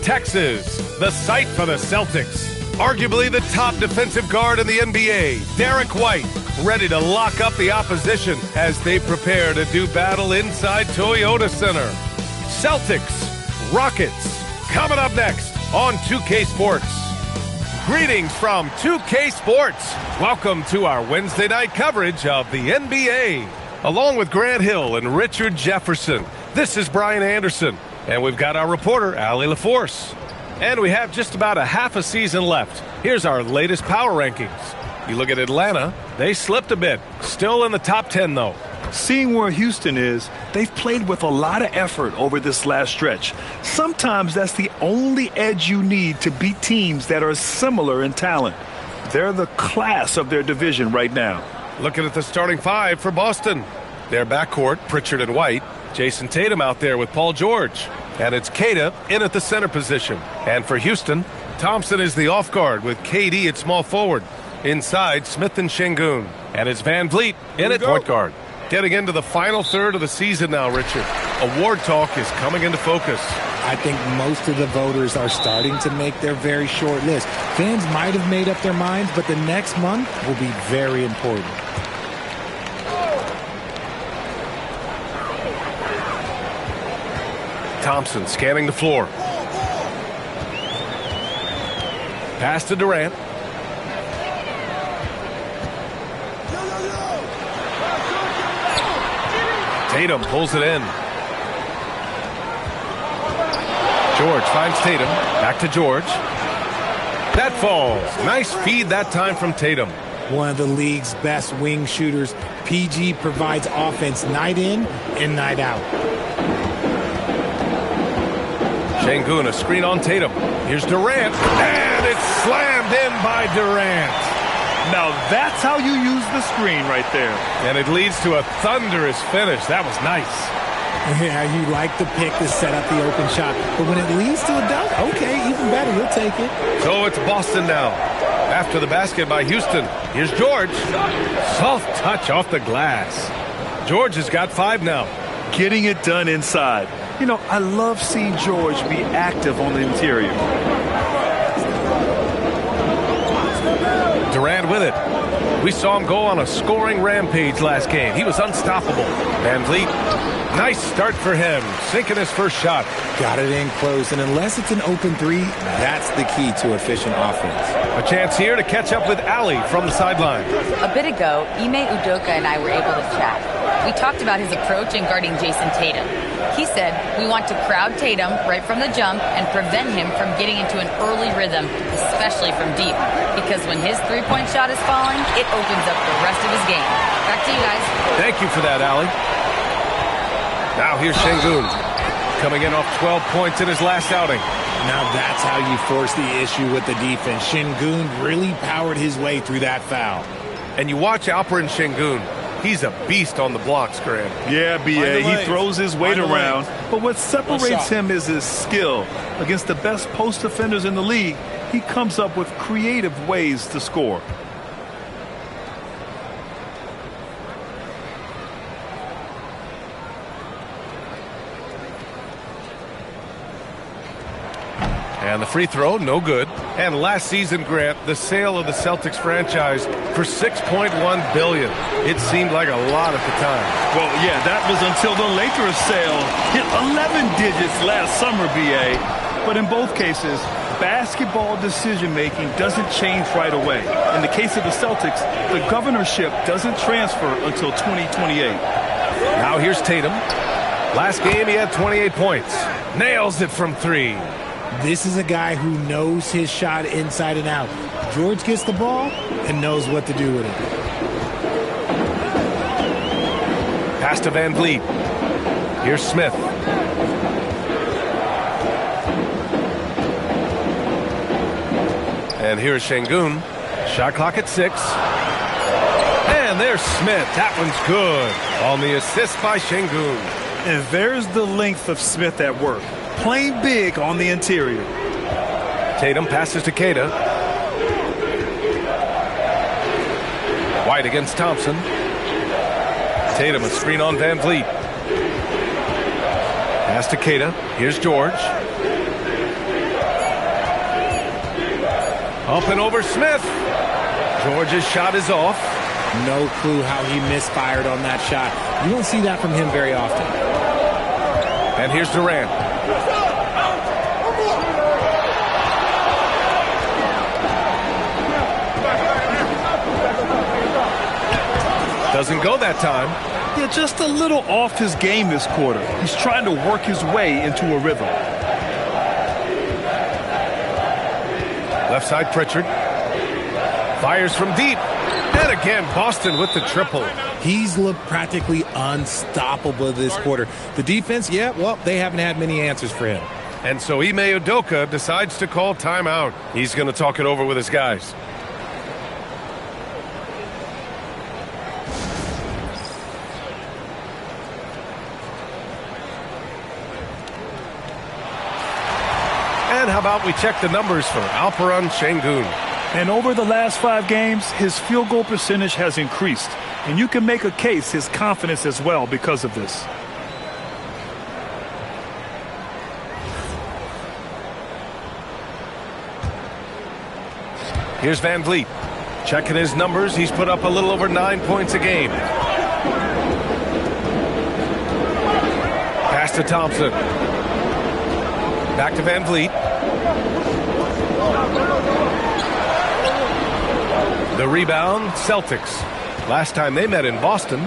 Texas, the site for the Celtics. Arguably the top defensive guard in the NBA, Derek White, ready to lock up the opposition as they prepare to do battle inside Toyota Center. Celtics, Rockets, coming up next on 2K Sports. Greetings from 2K Sports. Welcome to our Wednesday night coverage of the NBA. Along with Grant Hill and Richard Jefferson, this is Brian Anderson. And we've got our reporter, Allie LaForce. And we have just about a half a season left. Here's our latest power rankings. You look at Atlanta, they slipped a bit. Still in the top 10, though. Seeing where Houston is, they've played with a lot of effort over this last stretch. Sometimes that's the only edge you need to beat teams that are similar in talent. They're the class of their division right now. Looking at the starting five for Boston. Their backcourt, Pritchard and White. Jason Tatum out there with Paul George. And it's Keita in at the center position. And for Houston, Thompson is the off guard with KD at small forward. Inside, Smith and Şengün. And it's Van Vliet in at point guard. Getting into the final third of the season now, Richard. Award talk is coming into focus. I think most of the voters are starting to make their very short list. Fans might have made up their minds, but the next month will be very important. Thompson scanning the floor. Pass to Durant. Tatum pulls it in. George finds Tatum. Back to George. That falls. Nice feed that time from Tatum. One of the league's best wing shooters. PG provides offense night in and night out. Şengün, a screen on Tatum. Here's Durant. And it's slammed in by Durant. Now that's how you use the screen right there. And it leads to a thunderous finish. That was nice. Yeah, you like the pick to set up the open shot. But when it leads to a dunk, okay, even better. You'll take it. So it's Boston now. After the basket by Houston. Here's George. Soft touch off the glass. George has got 5 now. Getting it done inside. You know, I love seeing George be active on the interior. Durant with it. We saw him go on a scoring rampage last game. He was unstoppable. Van Vliet, nice start for him. Sinking his first shot. Got it in close, and unless it's an open three, that's the key to efficient offense. A chance here to catch up with Allie from the sideline. A bit ago, Ime Udoka and I were able to chat. We talked about his approach in guarding Jason Tatum. He said, we want to crowd Tatum right from the jump and prevent him from getting into an early rhythm, especially from deep. Because when his three-point shot is falling, it opens up the rest of his game. Back to you guys. Thank you for that, Allie. Now here's Şengün, coming in off 12 points in his last outing. Now that's how you force the issue with the defense. Şengün really powered his way through that foul. And you watch Alperen Şengün. He's a beast on the blocks, Graham. Yeah, B.A. He throws his weight around. But what separates him is his skill. Against the best post defenders in the league, he comes up with creative ways to score. And the free throw, no good. And last season, Grant, the sale of the Celtics franchise for $6.1 billion. It seemed like a lot at the time. Well, yeah, that was until the Lakers sale hit 11 digits last summer, B.A. But in both cases, basketball decision-making doesn't change right away. In the case of the Celtics, the governorship doesn't transfer until 2028. Now here's Tatum. Last game, he had 28 points. Nails it from 3. This is a guy who knows his shot inside and out. George gets the ball and knows what to do with it. Pass to Van Vliet. Here's Smith. And here's Şengün. Shot clock at 6. And there's Smith. That one's good. On the assist by Şengün. And there's the length of Smith at work. Playing big on the interior. Tatum passes to Keita. White against Thompson. Tatum, a screen on Van Vliet. Pass to Keita. Here's George. Up and over Smith. George's shot is off. No clue how he misfired on that shot. You don't see that from him very often. And here's Durant. Doesn't go that time. Yeah, just a little off his game this quarter. He's trying to work his way into a rhythm. Left side, Pritchard. Fires from deep. And again, Boston with the triple. He's looked practically unstoppable this quarter. The defense, yeah, well, they haven't had many answers for him. And so Ime Udoka decides to call timeout. He's going to talk it over with his guys. And how about we check the numbers for Alperen Şengün? And over the last 5 games, his field goal percentage has increased. And you can make a case his confidence as well because of this. Here's Van Vliet. Checking his numbers, he's put up a little over 9 points a game. Pass to Thompson. Back to Van Vliet. The rebound, Celtics. Last time they met in Boston.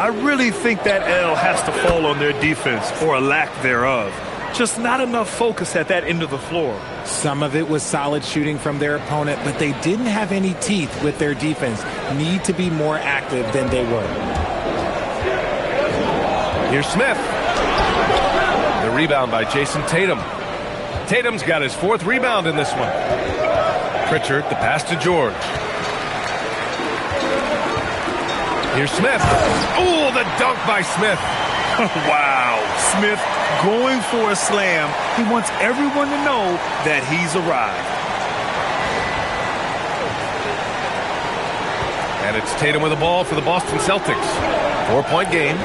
I really think that L has to fall on their defense, or a lack thereof. Just not enough focus at that end of the floor. Some of it was solid shooting from their opponent, but they didn't have any teeth with their defense. Need to be more active than they were. Here's Smith. The rebound by Jason Tatum. Tatum's got his 4th rebound in this one. Pritchard, the pass to George. Here's Smith. Oh, the dunk by Smith. Wow. Smith going for a slam. He wants everyone to know that he's arrived. And it's Tatum with the ball for the Boston Celtics. 4-point game.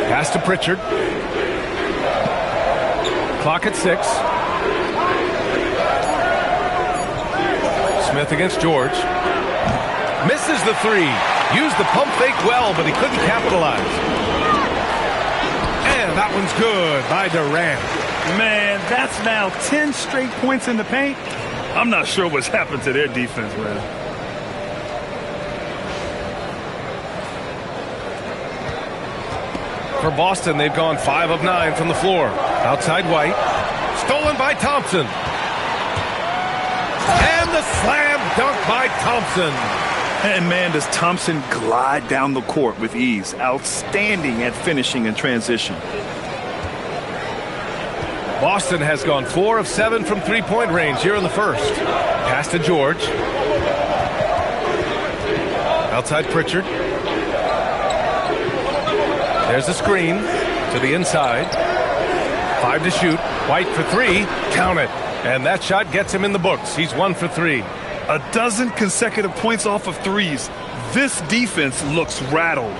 Pass to Pritchard. Clock at 6. Smith against George. Misses the 3. Used the pump fake well, but he couldn't capitalize. And that one's good by Durant. Man, that's now 10 straight points in the paint. I'm not sure what's happened to their defense, man. For Boston, they've gone 5 of 9 from the floor. Outside White. Stolen by Thompson. And the slam dunk by Thompson. And man, does Thompson glide down the court with ease. Outstanding at finishing in transition. Boston has gone 4 of 7 from 3-point range here in the first. Pass to George. Outside Pritchard. There's the screen to the inside. 5 to shoot. White for 3. Count it. And that shot gets him in the books. He's 1 for 3. A dozen consecutive points off of threes. This defense looks rattled.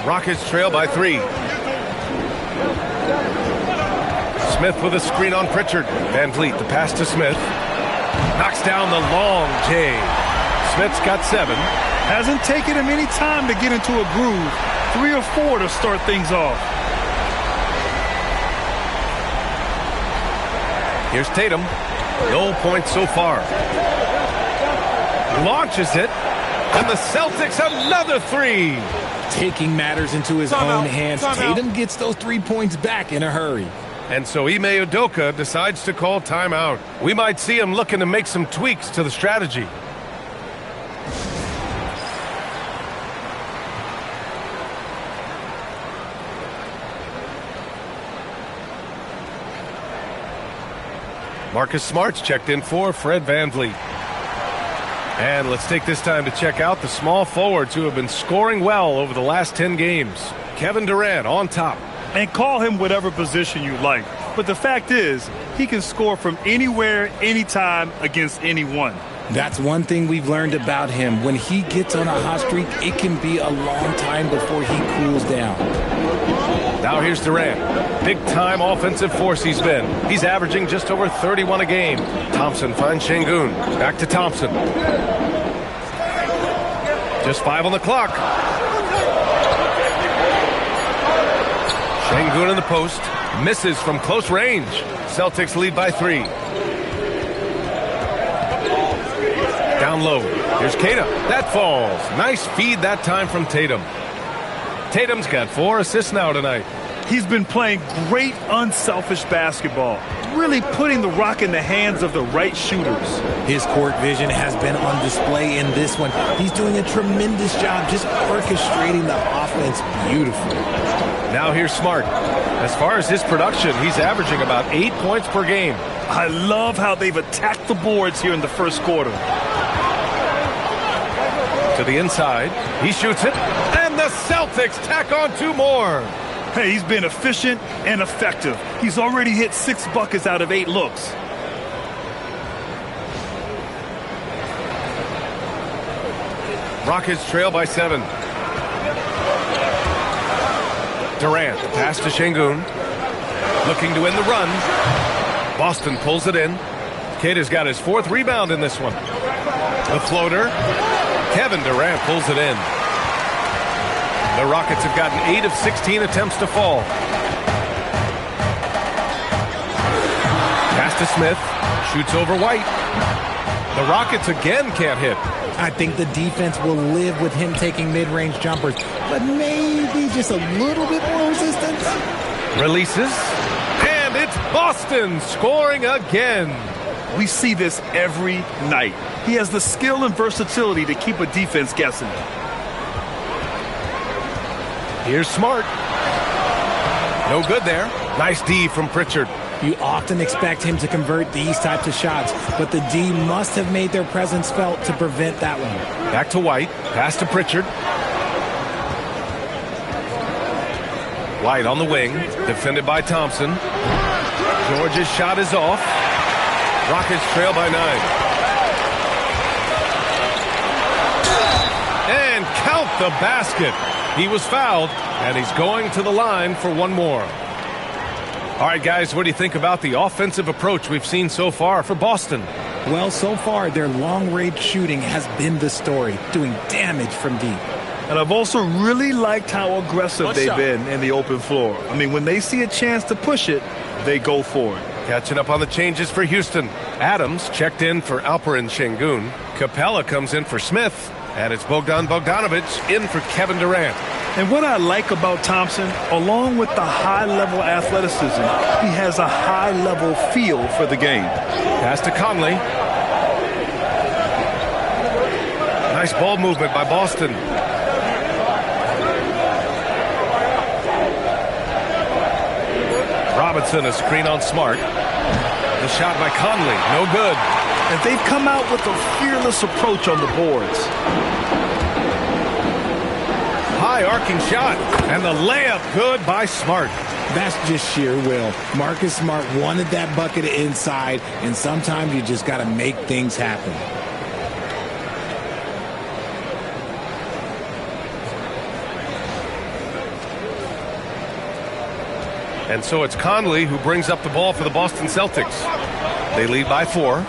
Rockets trail by 3. Smith with a screen on Pritchard. Van Vliet, the pass to Smith. Knocks down the long J. Smith's got 7. Hasn't taken him any time to get into a groove. 3 or 4 to start things off. Here's Tatum. No points so far. Launches it. And the Celtics another 3. Taking matters into his own hands. Tatum gets those 3 points back in a hurry. And so Ime Udoka decides to call timeout. We might see him looking to make some tweaks to the strategy. Marcus Smart's checked in for Fred VanVleet. And let's take this time to check out the small forwards who have been scoring well over the last 10 games. Kevin Durant on top. And call him whatever position you like. But the fact is, he can score from anywhere, anytime, against anyone. That's one thing we've learned about him. When he gets on a hot streak, it can be a long time before he cools down. Now here's Durant. Big-time offensive force he's been. He's averaging just over 31 a game. Thompson finds Şengün. Back to Thompson. Just 5 on the clock. Şengün in the post. Misses from close range. Celtics lead by 3. Down low. Here's Tatum. That falls. Nice feed that time from Tatum. Tatum's got 4 assists now tonight. He's been playing great unselfish basketball, really putting the rock in the hands of the right shooters. His court vision has been on display in this one. He's doing a tremendous job just orchestrating the offense beautifully. Now here's Smart. As far as his production, he's averaging about 8 points per game. I love how they've attacked the boards here in the first quarter. To the inside. He shoots it. And the Celtics tack on 2 more. Hey, he's been efficient and effective. He's already hit 6 buckets out of 8 looks. Rockets trail by 7. Durant, pass to Şengün. Looking to end the run. Boston pulls it in. Keita's got his 4th rebound in this one. The floater. Kevin Durant pulls it in. The Rockets have gotten 8 of 16 attempts to fall. Pass to Smith. Shoots over White. The Rockets again can't hit. I think the defense will live with him taking mid-range jumpers, but maybe just a little bit more resistance. Releases. And it's Boston scoring again. We see this every night. He has the skill and versatility to keep a defense guessing. Here's Smart. No good there. Nice D from Pritchard. You often expect him to convert these types of shots, but the D must have made their presence felt to prevent that one. Back to White. Pass to Pritchard. White on the wing. Defended by Thompson. George's shot is off. Rockets trail by 9. And count the basket. He was fouled, and he's going to the line for 1 more. All right, guys, what do you think about the offensive approach we've seen so far for Boston? Well, so far, their long-range shooting has been the story, doing damage from deep. And I've also really liked how aggressive they've been in the open floor. I mean, when they see a chance to push it, they go for it. Catching up on the changes for Houston. Adams checked in for Alperen Şengün. Capella comes in for Smith. And it's Bogdan Bogdanović in for Kevin Durant. And what I like about Thompson, along with the high-level athleticism, he has a high-level feel for the game. Pass to Conley. Nice ball movement by Boston. Robinson, a screen on Smart. The shot by Conley, no good. And they've come out with a fearless approach on the boards. High arcing shot, and the layup good by Smart. That's just sheer will. Marcus Smart wanted that bucket inside, and sometimes you just got to make things happen. And so it's Conley who brings up the ball for the Boston Celtics. They lead by 4.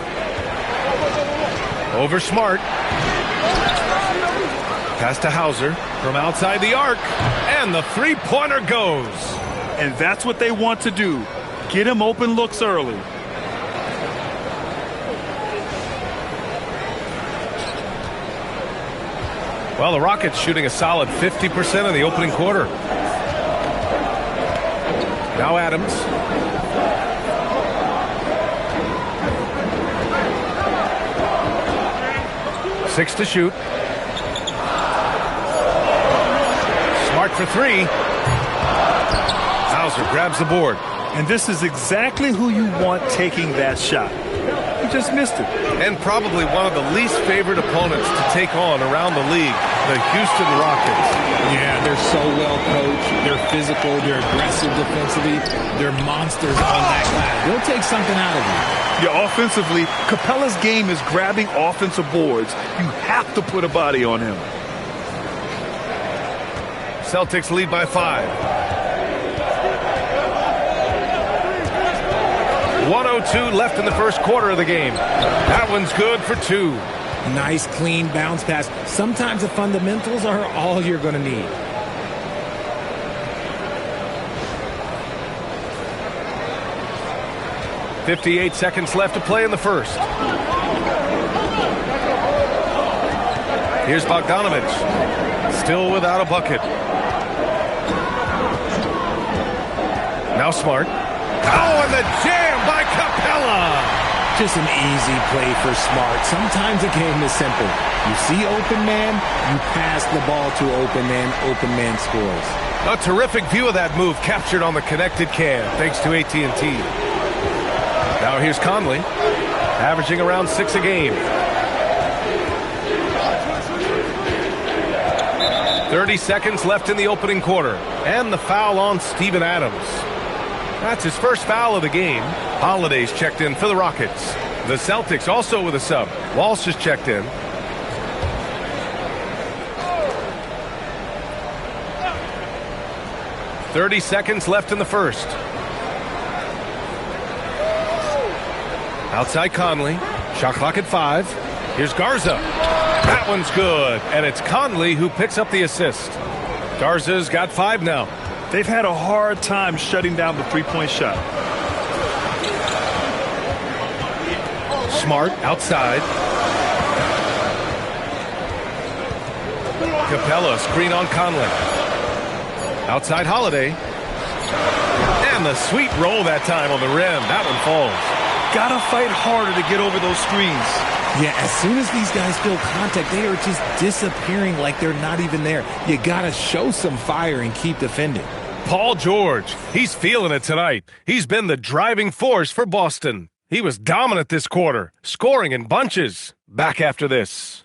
Over Smart. Pass to Hauser from outside the arc. And the three-pointer goes. And that's what they want to do. Get him open looks early. Well, the Rockets shooting a solid 50% in the opening quarter. Now Adams. Six to shoot. Smart for 3. Hauser grabs the board. And this is exactly who you want taking that shot. He just missed it. And probably one of the least favored opponents to take on around the league. the Houston Rockets. Yeah, they're so well coached. They're physical. They're aggressive defensively. They're monsters on that glass. They'll take something out of you. Yeah, offensively, Capella's game is grabbing offensive boards. You have to put a body on him. Celtics lead by 5. 1:02 left in the first quarter of the game. That one's good for 2. Nice, clean bounce pass. Sometimes the fundamentals are all you're going to need. .58 seconds left to play in the first. Here's Bogdanovich. Still without a bucket. Now Smart. Oh, and the jam by Capella! Just an easy play for Smart. Sometimes the game is simple. You see open man, you pass the ball to open man scores. A terrific view of that move captured on the connected cam, thanks to AT&T. Now here's Conley, averaging around 6 a game. 30 seconds left in the opening quarter, and the foul on Steven Adams. That's his first foul of the game. Holiday's checked in for the Rockets. The Celtics also with a sub. Walsh is checked in. .30 seconds left in the first. Outside Conley. Shot clock at 5. Here's Garza. That one's good. And it's Conley who picks up the assist. Garza's got 5 now. They've had a hard time shutting down the three-point shot. Smart outside. Capella screen on Conley. Outside Holiday. And the sweet roll that time on the rim. That one falls. Gotta fight harder to get over those screens. Yeah, as soon as these guys feel contact, they are just disappearing like they're not even there. You gotta show some fire and keep defending. Paul George, he's feeling it tonight. He's been the driving force for Boston. He was dominant this quarter, scoring in bunches. Back after this.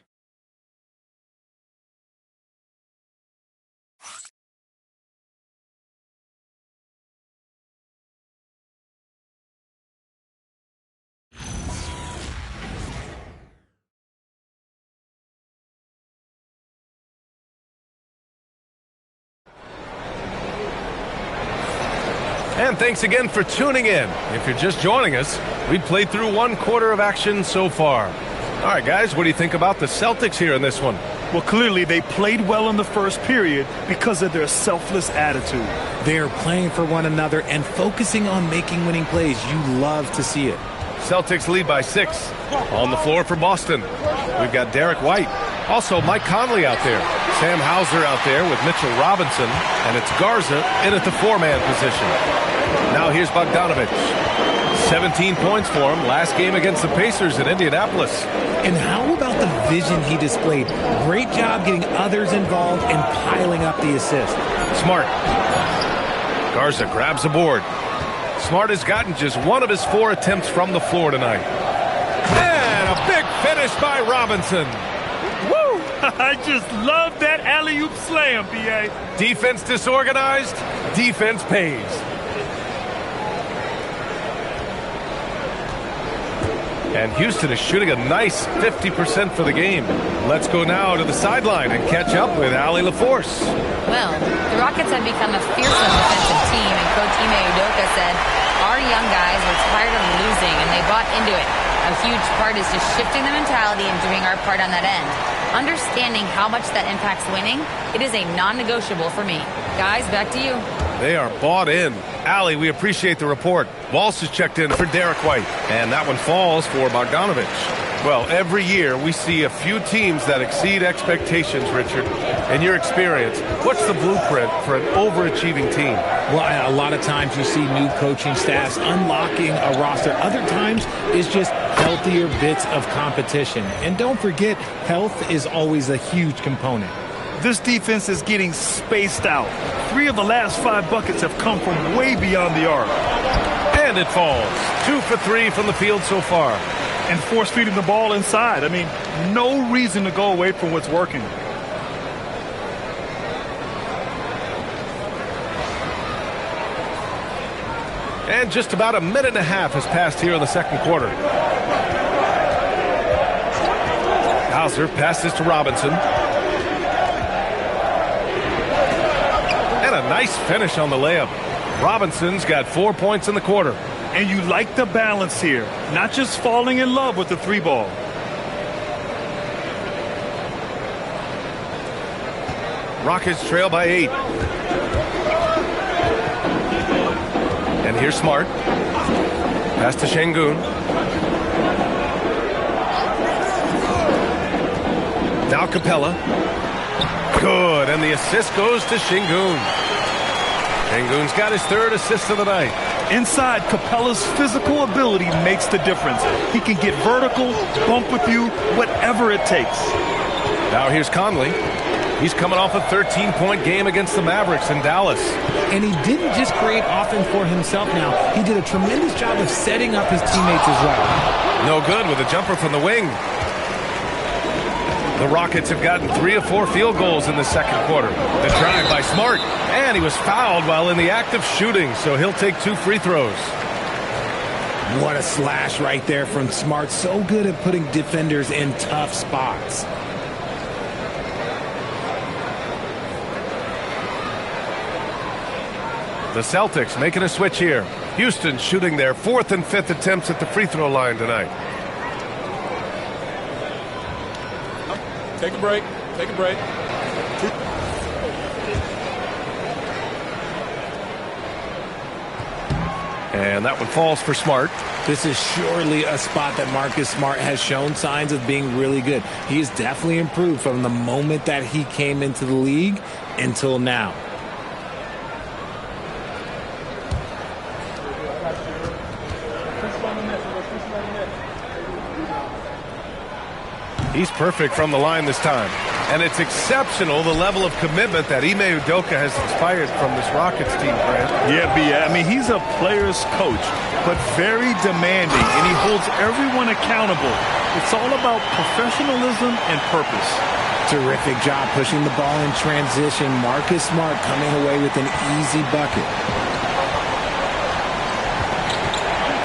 And thanks again for tuning in. If you're just joining us, we played through 1 quarter of action so far. All right, guys, what do you think about the Celtics here in this one? Well, clearly they played well in the first period because of their selfless attitude. They're playing for one another and focusing on making winning plays. You love to see it. Celtics lead by 6. On the floor for Boston, we've got Derek White. Also, Mike Conley out there. Sam Hauser out there with Mitchell Robinson. And it's Garza in at the 4-man position. Now here's Bogdanovich. 17 points for him last game against the Pacers in Indianapolis. And how about the vision he displayed? Great job getting others involved and piling up the assist. Smart. Garza grabs a board. Smart has gotten just 1 of his 4 attempts from the floor tonight. And a big finish by Robinson. Woo! I just love that alley-oop slam, B.A. Defense disorganized, defense pays. And Houston is shooting a nice 50% for the game. Let's go now to the sideline and catch up with Allie LaForce. Well, the Rockets have become a fearsome defensive team, and Coach Ime Udoka said, our young guys are tired of losing, and they bought into it. A huge part is just shifting the mentality and doing our part on that end. Understanding how much that impacts winning, it is a non-negotiable for me. Guys, back to you. They are bought in. Allie, we appreciate the report. Walsh is checked in for Derek White, and that one falls for Bogdanovich. Well, every year we see a few teams that exceed expectations, Richard. In your experience, what's the blueprint for an overachieving team? Well, a lot of times you see new coaching staffs unlocking a roster. Other times it's just healthier bits of competition. And don't forget, health is always a huge component. This defense is getting spaced out. 3 of the last 5 buckets have come from way beyond the arc. And it falls. 2 for 3 from the field so far. And force-feeding the ball inside. I mean, no reason to go away from what's working. And just about a minute and a half has passed here in the second quarter. Hauser passes to Robinson. And a nice finish on the layup. Robinson's got 4 points in the quarter. And you like the balance here, not just falling in love with the three ball. Rockets trail by 8. And here's Smart. Pass to Şengün. Now Capella. Good, and the assist goes to Şengün. Şengün's got his third assist of the night. Inside, Capella's physical ability makes the difference. He can get vertical, bump with you, whatever it takes. Now here's Conley. He's coming off a 13-point game against the Mavericks in Dallas. And he didn't just create offense for himself now. He did a tremendous job of setting up his teammates as well. No good with a jumper from the wing. The Rockets have gotten 3 of 4 field goals in the second quarter. The drive by Smart. And he was fouled while in the act of shooting, so he'll take 2 free throws. What a slash right there from Smart. So good at putting defenders in tough spots. The Celtics making a switch here. Houston shooting their 4th and 5th attempts at the free throw line tonight. Take a break. Take a break. And that one falls for Smart. This is surely a spot that Marcus Smart has shown signs of being really good. He has definitely improved from the moment that he came into the league until now. He's perfect from the line this time. And it's exceptional the level of commitment that Ime Udoka has inspired from this Rockets team, Grant. Yeah, B.A. I mean, he's a player's coach, but very demanding, and he holds everyone accountable. It's all about professionalism and purpose. Terrific job pushing the ball in transition. Marcus Smart coming away with an easy bucket.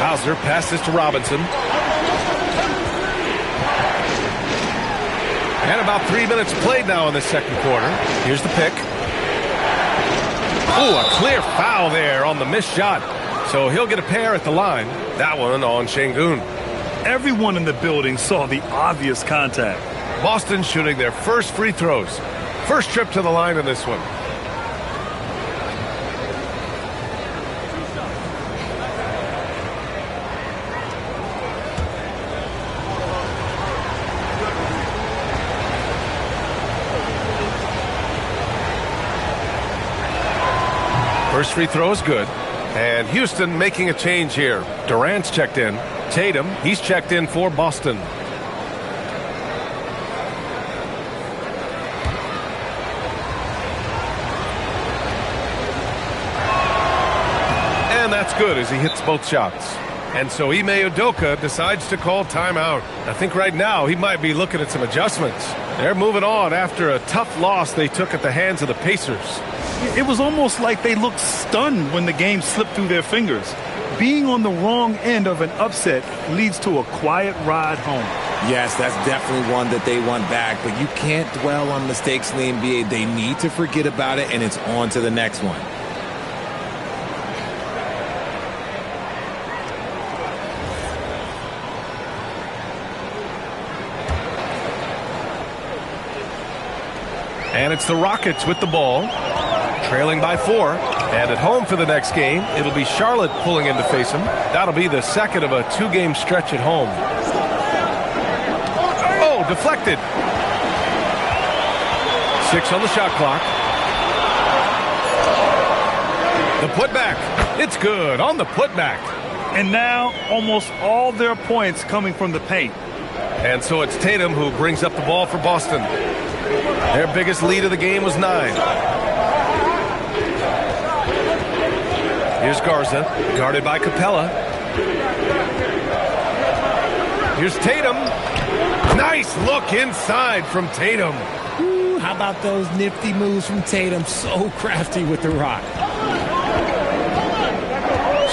Hauser passes to Robinson. And about 3 minutes played now in the second quarter. Here's the pick. Oh, a clear foul there on the missed shot. So he'll get a pair at the line. That one on Şengün. Everyone in the building saw the obvious contact. Boston shooting their first free throws. First trip to the line in this one. First free throw is good. And Houston making a change here. Durant's checked in. Tatum, he's checked in for Boston. And that's good as he hits both shots. And so Ime Udoka decides to call timeout. I think right now he might be looking at some adjustments. They're moving on after a tough loss they took at the hands of the Pacers. It was almost like they looked stunned when the game slipped through their fingers. Being on the wrong end of an upset leads to a quiet ride home. Yes, that's definitely one that they want back, but you can't dwell on mistakes in the NBA. They need to forget about it, and it's on to the next one. And it's the Rockets with the ball, trailing by 4. And at home for the next game, it'll be Charlotte pulling in to face them. That'll be the second of a 2-game stretch at home. Oh, deflected. 6 on the shot clock. The putback. It's good on the putback. And now almost all their points coming from the paint. And so it's Tatum who brings up the ball for Boston. Their biggest lead of the game was 9. Here's Garza, guarded by Capella. Here's Tatum. Nice look inside from Tatum. Ooh, how about those nifty moves from Tatum? So crafty with the rock.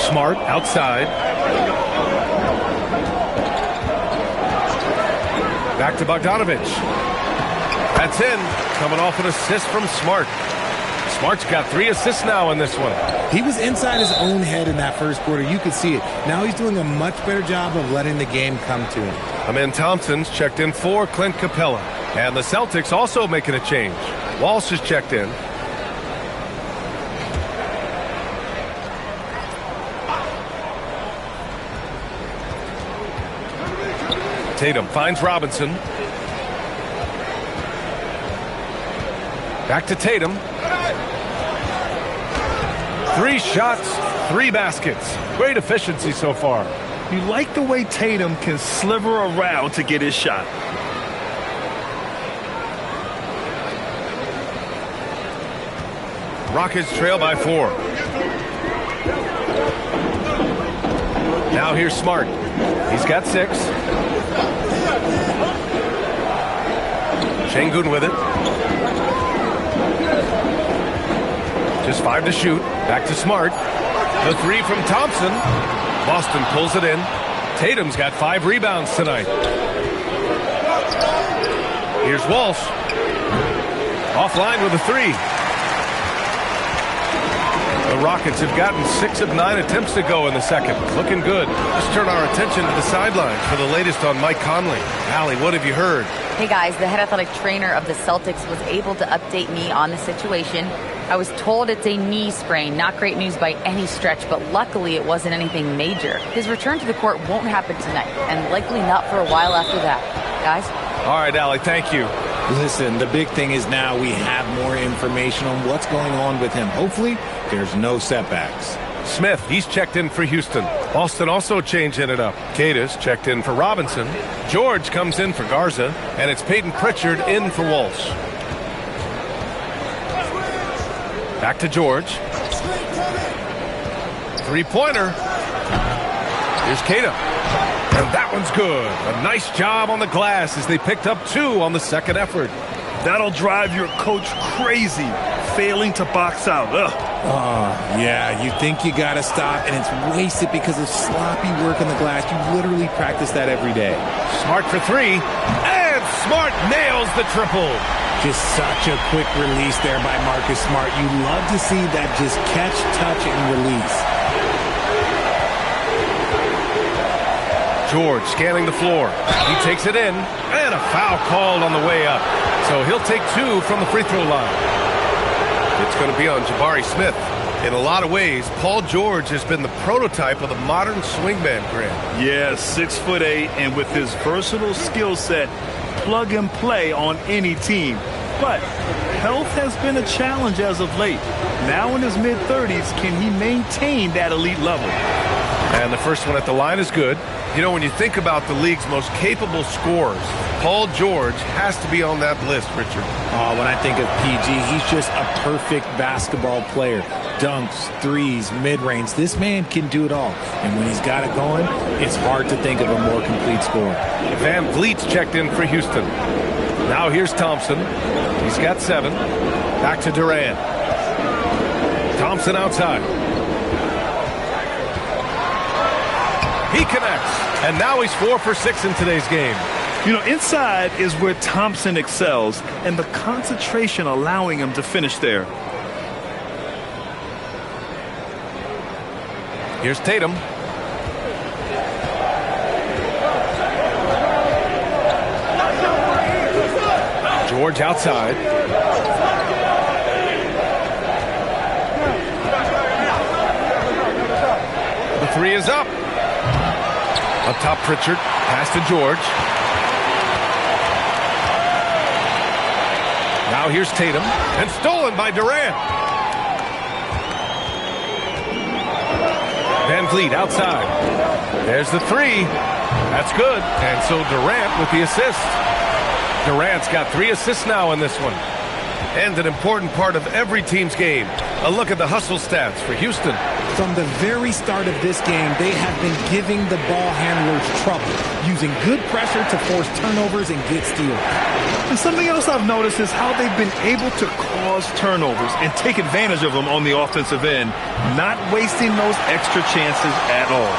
Smart outside. Back to Bogdanovich. That's in. Coming off an assist from Smart. Smart's got 3 assists now in this one. He was inside his own head in that first quarter. You could see it. Now he's doing a much better job of letting the game come to him. Amin Thompson's checked in for Clint Capella. And the Celtics also making a change. Walsh is checked in. Tatum finds Robinson. Back to Tatum. 3 shots, 3 baskets. Great efficiency so far. You like the way Tatum can sliver around to get his shot. Rockets trail by 4. Now here's Smart. He's got 6. Şengün with it. Just 5 to shoot. Back to Smart. The 3 from Thompson. Boston pulls it in. Tatum's got 5 rebounds tonight. Here's Walsh. Offline with a 3. The Rockets have gotten 6 of 9 attempts to go in the second. Looking good. Let's turn our attention to the sidelines for the latest on Mike Conley. Allie, what have you heard? Hey guys, the head athletic trainer of the Celtics was able to update me on the situation. I was told it's a knee sprain. Not great news by any stretch, but luckily it wasn't anything major. His return to the court won't happen tonight, and likely not for a while after that. Guys? All right, Allie, thank you. Listen, the big thing is now we have more information on what's going on with him. Hopefully, there's no setbacks. Smith, he's checked in for Houston. Boston also changing it up. Cadis checked in for Robinson. George comes in for Garza, and it's Peyton Pritchard in for Walsh. Back to George. 3-pointer. Here's Cato. And that one's good. A nice job on the glass as they picked up 2 on the second effort. That'll drive your coach crazy, failing to box out. Yeah, you think you got to stop, and it's wasted because of sloppy work on the glass. You literally practice that every day. Smart for 3. And Smart nails the triple. Just such a quick release there by Marcus Smart. You love to see that just catch, touch, and release. George scanning the floor. He takes it in, and a foul called on the way up. So he'll take 2 from the free throw line. It's going to be on Jabari Smith. In a lot of ways, Paul George has been the prototype of the modern swingman, Grant. Yeah, 6'8", and with his versatile skill set, plug and play on any team. But health has been a challenge as of late. Now in his mid-30s, can he maintain that elite level? And the first one at the line is good. You know, when you think about the league's most capable scorers, Paul George has to be on that list, Richard. Oh, when I think of PG, he's just a perfect basketball player. Dunks, threes, mid-range. This man can do it all. And when he's got it going, it's hard to think of a more complete scorer. Van Vliet's checked in for Houston. Now here's Thompson. He's got 7. Back to Durant. Thompson outside. He connects. And now he's 4 for 6 in today's game. You know, inside is where Thompson excels, and the concentration allowing him to finish there. Here's Tatum. George outside. The 3 is up. Up top, Pritchard. Pass to George. Now here's Tatum. And stolen by Durant. Van Vliet outside. There's the 3. That's good. And so Durant with the assist. Durant's got 3 assists now in this one. And an important part of every team's game. A look at the hustle stats for Houston. From the very start of this game, they have been giving the ball handlers trouble, using good pressure to force turnovers and get steals. And something else I've noticed is how they've been able to cause cause turnovers and take advantage of them on the offensive end, not wasting those extra chances at all.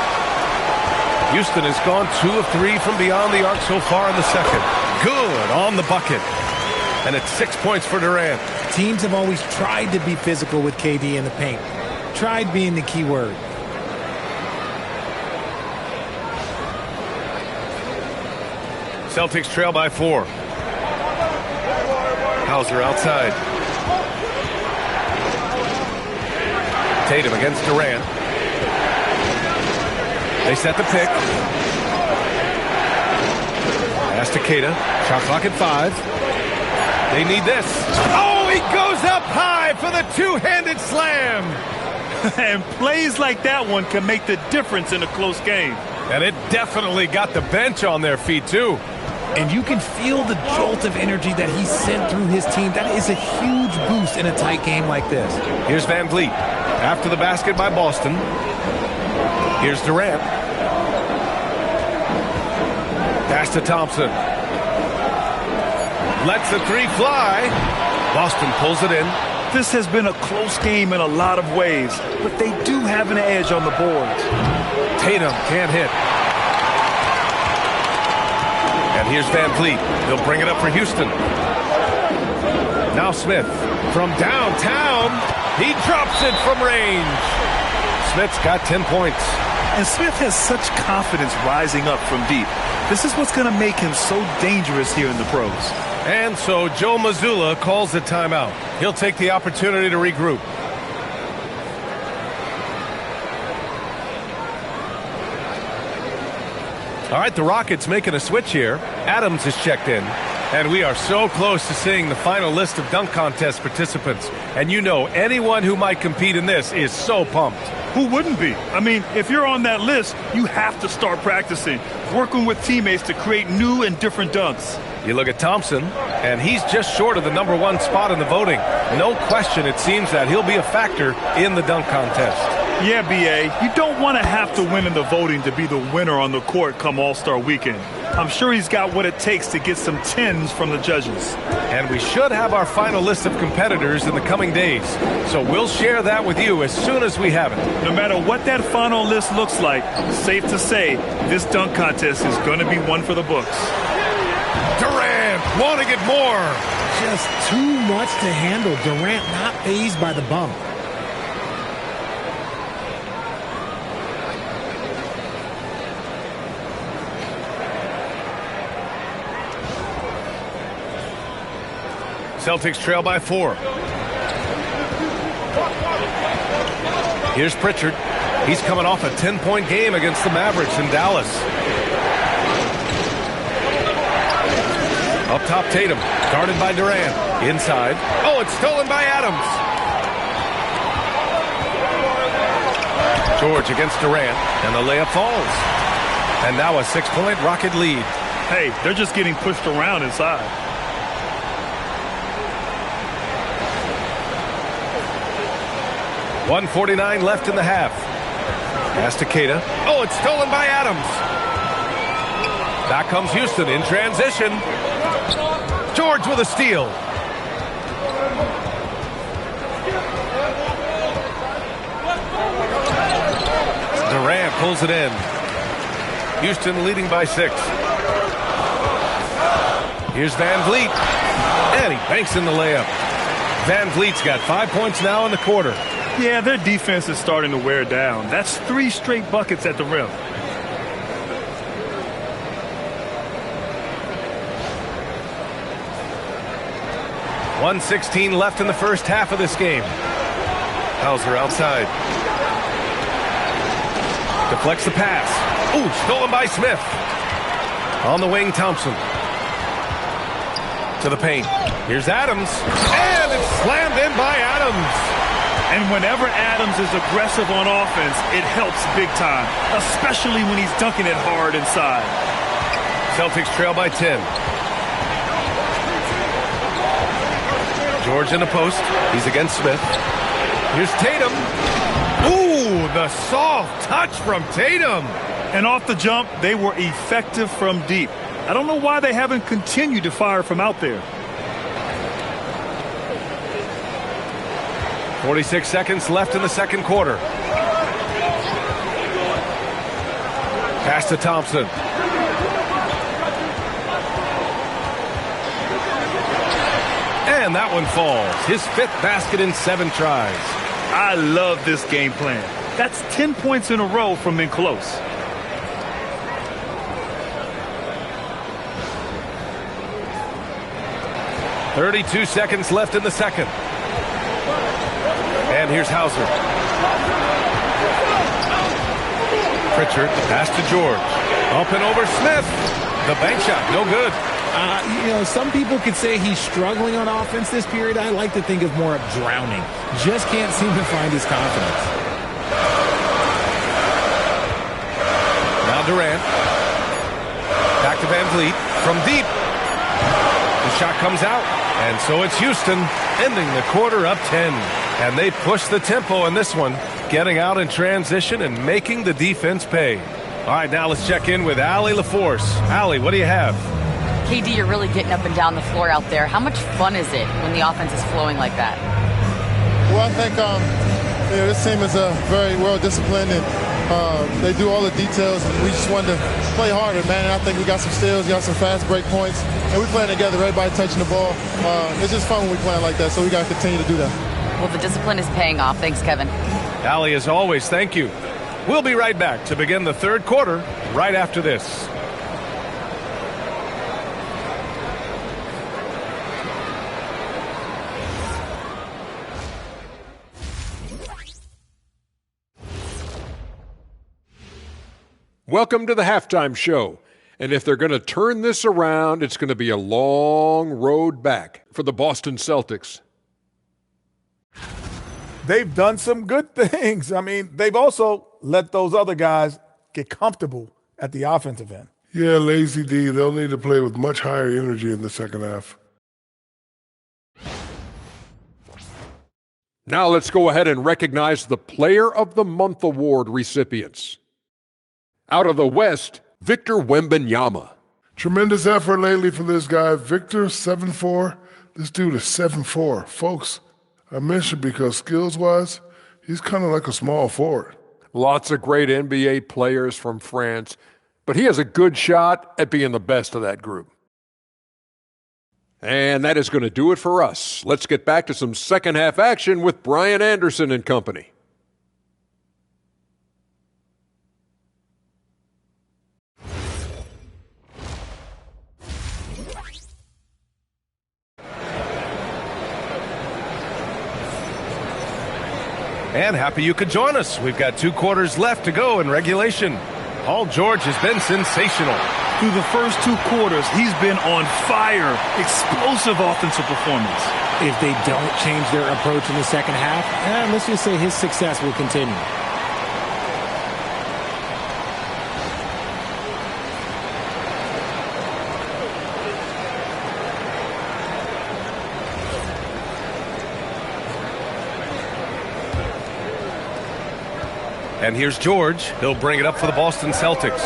Houston has gone 2 of 3 from beyond the arc so far in the second. Good on the bucket. And it's 6 points for Durant. Teams have always tried to be physical with KD in the paint. Tried being the key word. Celtics trail by 4. Hauser outside. Tatum against Durant. They set the pick. Pass to Keita. Shot clock at 5. They need this. Oh, he goes up high for the two-handed slam. And plays like that one can make the difference in a close game. And it definitely got the bench on their feet, too. And you can feel the jolt of energy that he sent through his team. That is a huge boost in a tight game like this. Here's Van Vliet. After the basket by Boston. Here's Durant. Pass to Thompson. Lets the 3 fly. Boston pulls it in. This has been a close game in a lot of ways, but they do have an edge on the boards. Tatum can't hit. And here's Van Vliet. They'll bring it up for Houston. Now Smith from downtown. He drops it from range. Smith's got 10 points. And Smith has such confidence rising up from deep. This is what's going to make him so dangerous here in the pros. And so Joe Mazzulla calls a timeout. He'll take the opportunity to regroup. All right, the Rockets making a switch here. Adams is checked in. And we are so close to seeing the final list of dunk contest participants. And you know, anyone who might compete in this is so pumped. Who wouldn't be? I mean, if you're on that list, you have to start practicing, working with teammates to create new and different dunks. You look at Thompson, and he's just short of the #1 spot in the voting. No question, it seems that he'll be a factor in the dunk contest. Yeah, B.A., you don't want to have to win in the voting to be the winner on the court come All-Star Weekend. I'm sure he's got what it takes to get some 10s from the judges. And we should have our final list of competitors in the coming days. So we'll share that with you as soon as we have it. No matter what that final list looks like, safe to say, this dunk contest is going to be one for the books. Durant wanting it more. Just too much to handle. Durant not fazed by the bump. Celtics trail by 4. Here's Pritchard. He's coming off a 10-point game against the Mavericks in Dallas. Up top, Tatum, guarded by Durant. Inside. Oh, it's stolen by Adams. George against Durant, and the layup falls. And now a 6-point Rocket lead. Hey, they're just getting pushed around inside. .149 left in the half. Pass to Keita. Oh, it's stolen by Adams. Back comes Houston in transition. George with a steal. Durant pulls it in. Houston leading by 6. Here's Van Vliet. And he banks in the layup. Van Vliet's got 5 points now in the quarter. Yeah, their defense is starting to wear down. That's 3 straight buckets at the rim. .116 left in the first half of this game. Hauser outside. Deflects the pass. Ooh, stolen by Smith. On the wing, Thompson. To the paint. Here's Adams. And it's slammed in by Adams. And whenever Adams is aggressive on offense, it helps big time, especially when he's dunking it hard inside. Celtics trail by 10. George in the post. He's against Smith. Here's Tatum. Ooh, the soft touch from Tatum. And off the jump, they were effective from deep. I don't know why they haven't continued to fire from out there. 46 seconds left in the second quarter. Pass to Thompson. And that one falls. His 5th basket in 7 tries. I love this game plan. That's 10 points in a row from in close. "32 seconds left in the second. And here's Hauser. Pritchard, the pass to George. Up and over Smith. The bank shot, no good. Some people could say he's struggling on offense this period. I like to think of more of drowning. Just can't seem to find his confidence. Now Durant. Back to Van Vliet from deep. The shot comes out. And so it's Houston ending the quarter up 10. And they push the tempo in this one, getting out in transition and making the defense pay. All right, now let's check in with Allie LaForce. Allie, what do you have? KD, you're really getting up and down the floor out there. How much fun is it when the offense is flowing like that? Well, I think this team is very well disciplined, and they do all the details. And we just wanted to play harder, man. And I think we got some steals, got some fast break points, and we playing together. Everybody touching the ball. It's just fun when we playing like that. So we got to continue to do that. Well, the discipline is paying off. Thanks, Kevin. Allie, as always, thank you. We'll be right back to begin the third quarter right after this. Welcome to the halftime show. And if they're going to turn this around, it's going to be a long road back for the Boston Celtics. They've done some good things. I mean, they've also let those other guys get comfortable at the offensive end. Yeah, Lazy D, they'll need to play with much higher energy in the second half. Now let's go ahead and recognize the Player of the Month Award recipients. Out of the West, Victor Wembanyama. Tremendous effort lately for this guy. Victor, 7'4". This dude is 7'4". Folks, I mentioned because skills-wise, he's kind of like a small forward. Lots of great NBA players from France, but he has a good shot at being the best of that group. And that is going to do it for us. Let's get back to some second half action with Brian Anderson and company. And happy you could join us. We've got 2 quarters left to go in regulation. Paul George has been sensational. Through the first 2 quarters, he's been on fire. Explosive offensive performance. If they don't change their approach in the second half, let's just say his success will continue. And here's George. He'll bring it up for the Boston Celtics.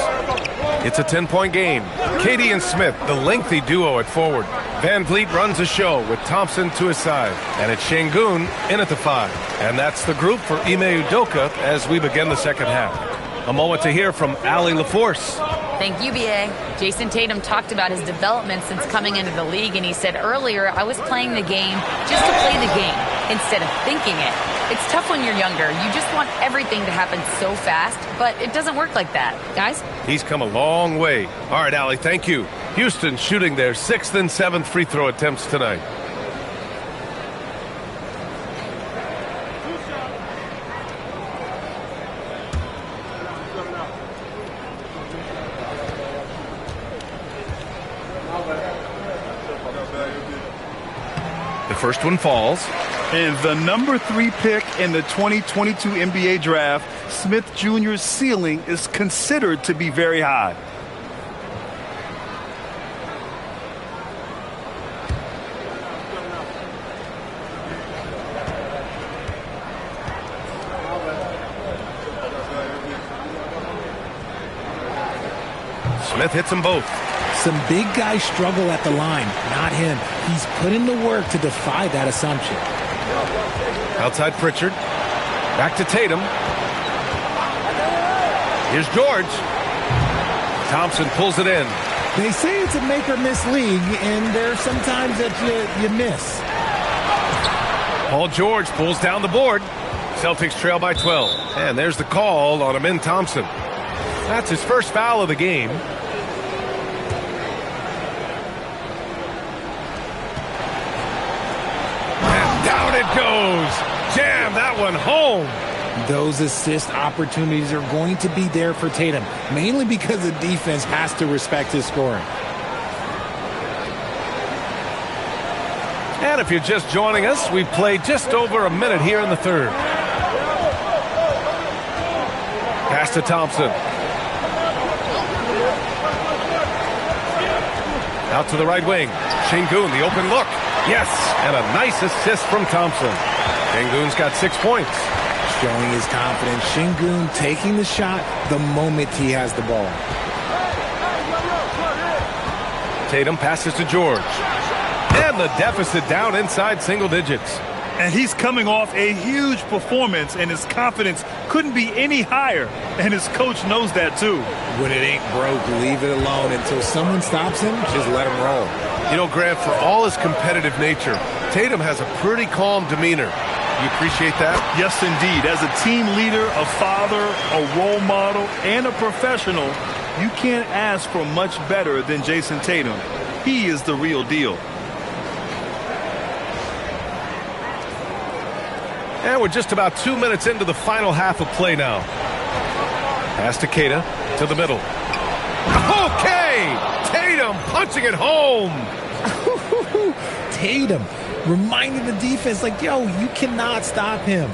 It's a 10-point game. KD and Smith, the lengthy duo at forward. Van Vliet runs the show with Thompson to his side. And it's Şengün in at the 5. And that's the group for Ime Udoka as we begin the second half. A moment to hear from Allie LaForce. Thank you, B.A. Jason Tatum talked about his development since coming into the league, and he said earlier, I was playing the game just to play the game instead of thinking it. It's tough when you're younger. You just want everything to happen so fast, but it doesn't work like that. Guys? He's come a long way. All right, Allie, thank you. Houston shooting their 6th and 7th free throw attempts tonight. The first one falls. And the number 3 pick in the 2022 NBA draft, Smith Jr.'s ceiling is considered to be very high. Smith hits them both. Some big guys struggle at the line, not him. He's put in the work to defy that assumption. Outside Pritchard. Back to Tatum. Here's George. Thompson pulls it in. They say it's a make-or-miss league, and there's sometimes that you miss. Paul George pulls down the board. Celtics trail by 12. And there's the call on Amin Thompson. That's his first foul of the game. And down it goes. Jam that one home. Those assist opportunities are going to be there for Tatum, mainly because the defense has to respect his scoring. And if you're just joining us, we've played just over a minute here in the third. Pass to Thompson. Out to the right wing. Şengün, the open look. Yes, and a nice assist from Thompson. Şengün's got 6 points. Showing his confidence. Şengün taking the shot the moment he has the ball. Tatum passes to George. And the deficit down inside single digits. And he's coming off a huge performance, and his confidence couldn't be any higher. And his coach knows that, too. When it ain't broke, leave it alone. Until someone stops him, just let him roll. You know, Grant, for all his competitive nature, Tatum has a pretty calm demeanor. You appreciate that? Yes, indeed. As a team leader, a father, a role model, and a professional, you can't ask for much better than Jason Tatum. He is the real deal. And we're just about 2 minutes into the final half of play now. Pass to Queta, to the middle. Okay! Tatum punching it home! Tatum reminding the defense, like, yo, you cannot stop him.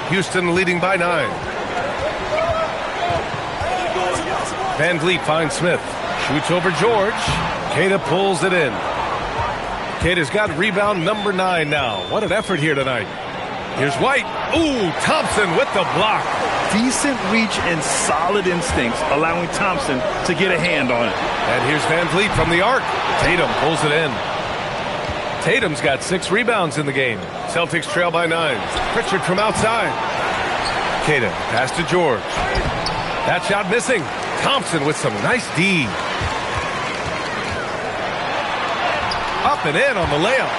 Houston leading by 9. Van Vliet finds Smith. Shoots over George. Queta pulls it in. Queta's got rebound number 9 now. What an effort here tonight. Here's White. Ooh, Thompson with the block. Decent reach and solid instincts, allowing Thompson to get a hand on it. And here's Van Vliet from the arc. Tatum pulls it in. Tatum's got 6 rebounds in the game. Celtics trail by 9. Pritchard from outside. Queta, pass to George. That shot missing. Thompson with some nice D. Up and in on the layup.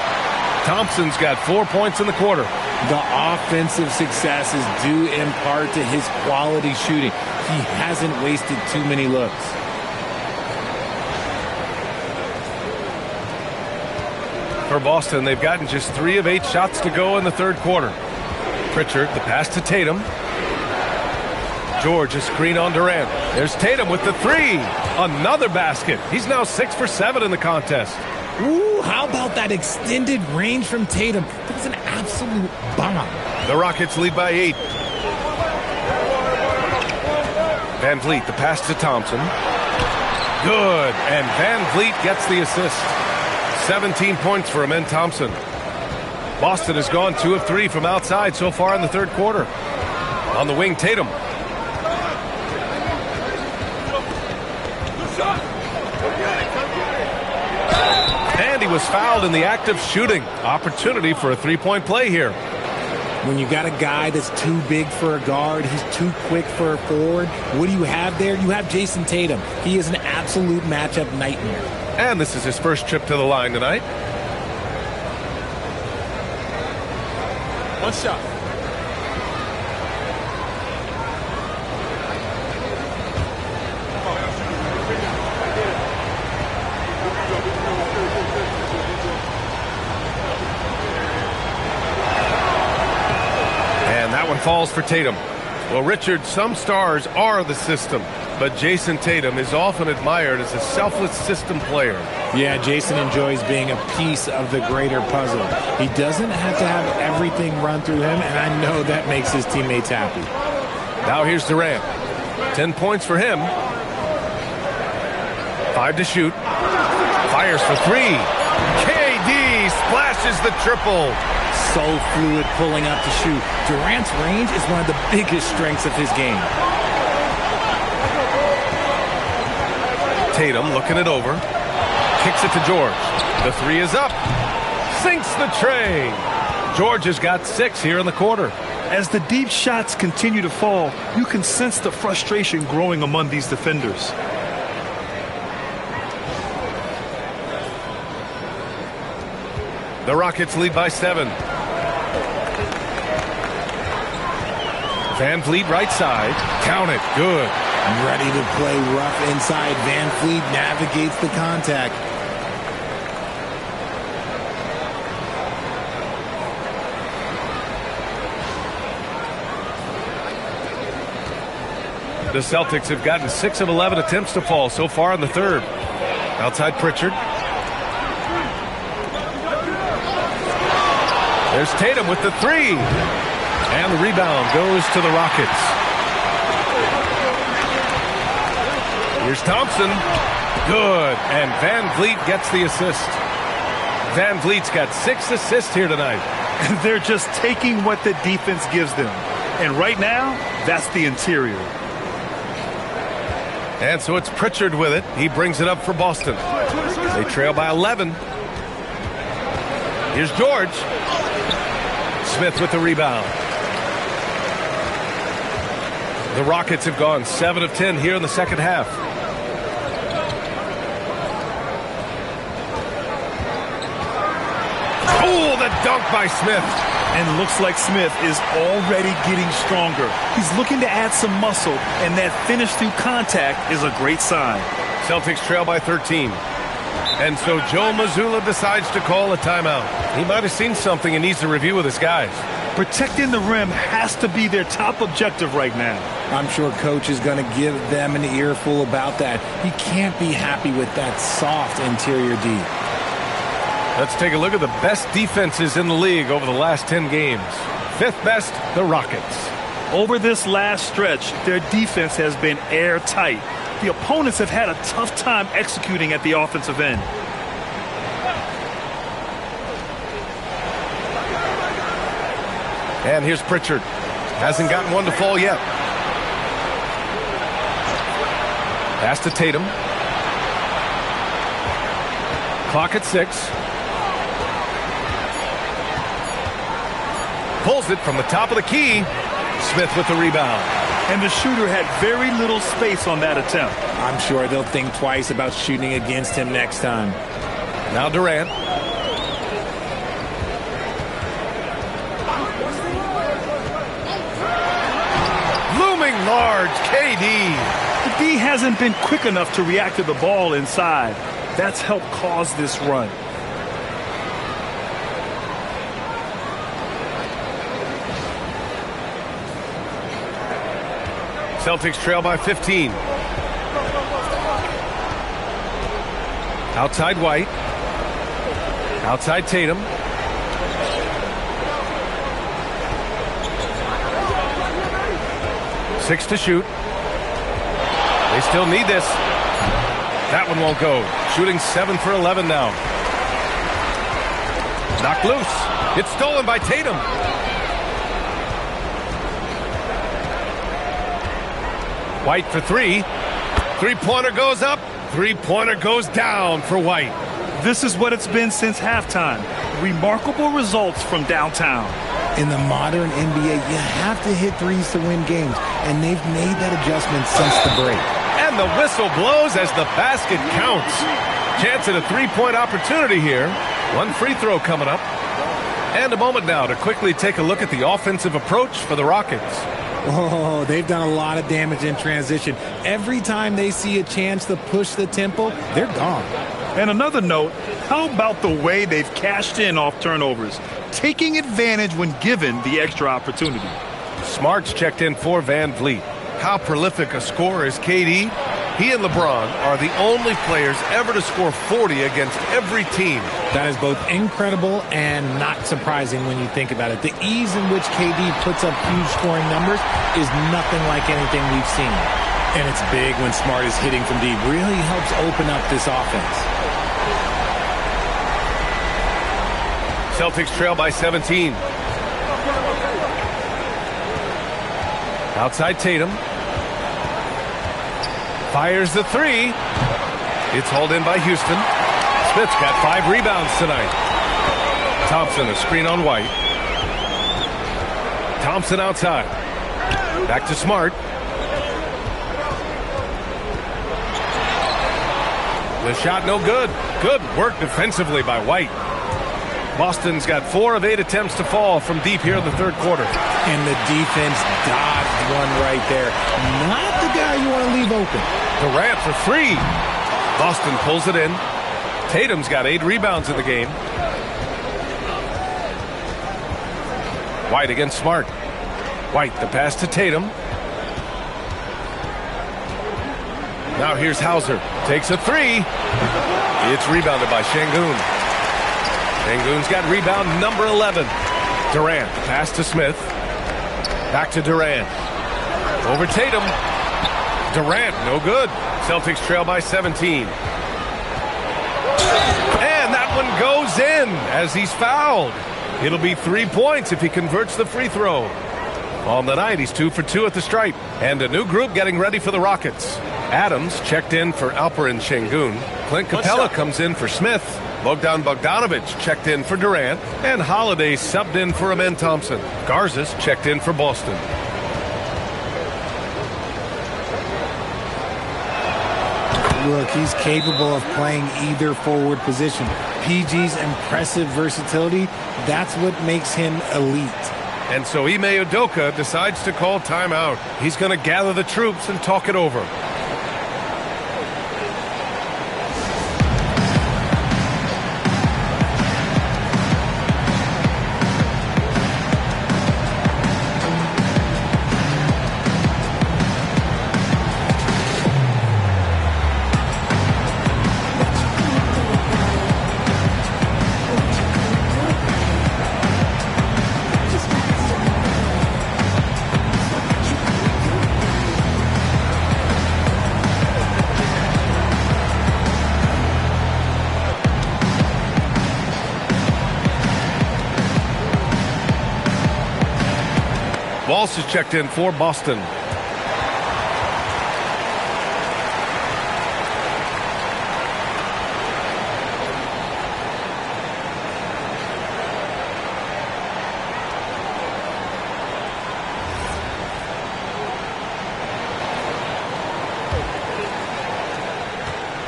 Thompson's got 4 points in the quarter. The offensive success is due in part to his quality shooting. He hasn't wasted too many looks. For Boston, they've gotten just 3 of 8 shots to go in the third quarter. Pritchard, the pass to Tatum. George, a screen on Durant. There's Tatum with the 3. Another basket. He's now 6 for 7 in the contest. Ooh, how about that extended range from Tatum? That was an absolute bomb. The Rockets lead by 8. Van Vliet, the pass to Thompson. Good, and Van Vliet gets the assist. 17 points for Amin Thompson. Boston has gone 2 of 3 from outside so far in the third quarter. On the wing, Tatum. And he was fouled in the act of shooting. Opportunity for a 3-point play here. When you got a guy that's too big for a guard, he's too quick for a forward, what do you have there? You have Jason Tatum. He is an absolute matchup nightmare. And this is his first trip to the line tonight. One shot. And that one falls for Tatum. Well, Richard, some stars are the system, but Jason Tatum is often admired as a selfless system player. Yeah, Jason enjoys being a piece of the greater puzzle. He doesn't have to have everything run through him, and I know that makes his teammates happy. Now here's Durant. 10 points for him. 5 to shoot. Fires for 3. KD splashes the triple. So fluid pulling up to shoot. Durant's range is one of the biggest strengths of his game. Tatum looking it over. Kicks it to George. The 3 is up. sinks the tray. George has got 6 here in the quarter. As the deep shots continue to fall, you can sense the frustration growing among these defenders. The Rockets lead by 7. Van Vliet right side. Count it. Good. Ready to play rough inside. Van Vliet navigates the contact. The Celtics have gotten 6 of 11 attempts to fall so far in the third. Outside Pritchard. There's Tatum with the 3. And the rebound goes to the Rockets. Here's Thompson. Good. And Van Vliet gets the assist. Van Vliet's got 6 assists here tonight. They're just taking what the defense gives them. And right now, that's the interior. And so it's Pritchard with it. He brings it up for Boston. They trail by 11. Here's George. Smith with the rebound. The Rockets have gone 7 of 10 here in the second half. Oh, the dunk by Smith. And looks like Smith is already getting stronger. He's looking to add some muscle, and that finish through contact is a great sign. Celtics trail by 13. And so Joe Mazzulla decides to call a timeout. He might have seen something and needs to review with his guys. Protecting the rim has to be their top objective right now. I'm sure coach is going to give them an earful about that. He can't be happy with that soft interior D. Let's take a look at the best defenses in the league over the last 10 games. 5th best, the Rockets. Over this last stretch, their defense has been airtight. The opponents have had a tough time executing at the offensive end. And here's Pritchard. Hasn't gotten one to fall yet. Pass to Tatum. Clock at 6. Pulls it from the top of the key. Smith with the rebound. And the shooter had very little space on that attempt. I'm sure they'll think twice about shooting against him next time. Now Durant. Looming large, KD. The D hasn't been quick enough to react to the ball inside. That's helped cause this run. Celtics trail by 15. Outside White. Outside Tatum. Six to shoot. They still need this. That one won't go. Shooting 7 for 11 now. Knocked loose. It's stolen by Tatum. White for 3. Three-pointer goes up. Three-pointer goes down for White. This is what it's been since halftime. Remarkable results from downtown. In the modern NBA, you have to hit threes to win games, and they've made that adjustment since the break. And the whistle blows as the basket counts. Chance at a three-point opportunity here. One free throw coming up. And a moment now to quickly take a look at the offensive approach for the Rockets. Oh, they've done a lot of damage in transition. Every time they see a chance to push the tempo, they're gone. And another note, how about the way they've cashed in off turnovers, taking advantage when given the extra opportunity? Smart's checked in for Van Vliet. How prolific a scorer is KD? He and LeBron are the only players ever to score 40 against every team. That is both incredible and not surprising when you think about it. The ease in which KD puts up huge scoring numbers is nothing like anything we've seen. And it's big when Smart is hitting from deep. Really helps open up this offense. Celtics trail by 17. Outside Tatum. Fires the 3. It's hauled in by Houston. Smith's got 5 rebounds tonight. Thompson, a screen on White. Thompson outside. Back to Smart. The shot no good. Good work defensively by White. Boston's got 4 of 8 attempts to fall from deep here in the third quarter. And the defense dodged one right there. Not the guy you want to leave open. Durant for 3. Boston pulls it in. Tatum's got 8 rebounds in the game. White against Smart. White, the pass to Tatum. Now here's Hauser. Takes a 3. It's rebounded by Şengün. Şengün's got rebound number 11. Durant, the pass to Smith. Back to Durant. Over Tatum. Durant, no good. Celtics trail by 17. And that one goes in as he's fouled. It'll be 3 points if he converts the free throw. On the night, he's 2 for 2 at the stripe. And a new group getting ready for the Rockets. Adams checked in for Alperen Şengün. Clint Capella comes in for Smith. Bogdan Bogdanović checked in for Durant. And Holiday subbed in for Amen Thompson. Garza's checked in for Boston. Look, he's capable of playing either forward position. PG's impressive versatility, that's what makes him elite. And so Ime Udoka decides to call timeout. He's going to gather the troops and talk it over. Walsh is checked in for Boston.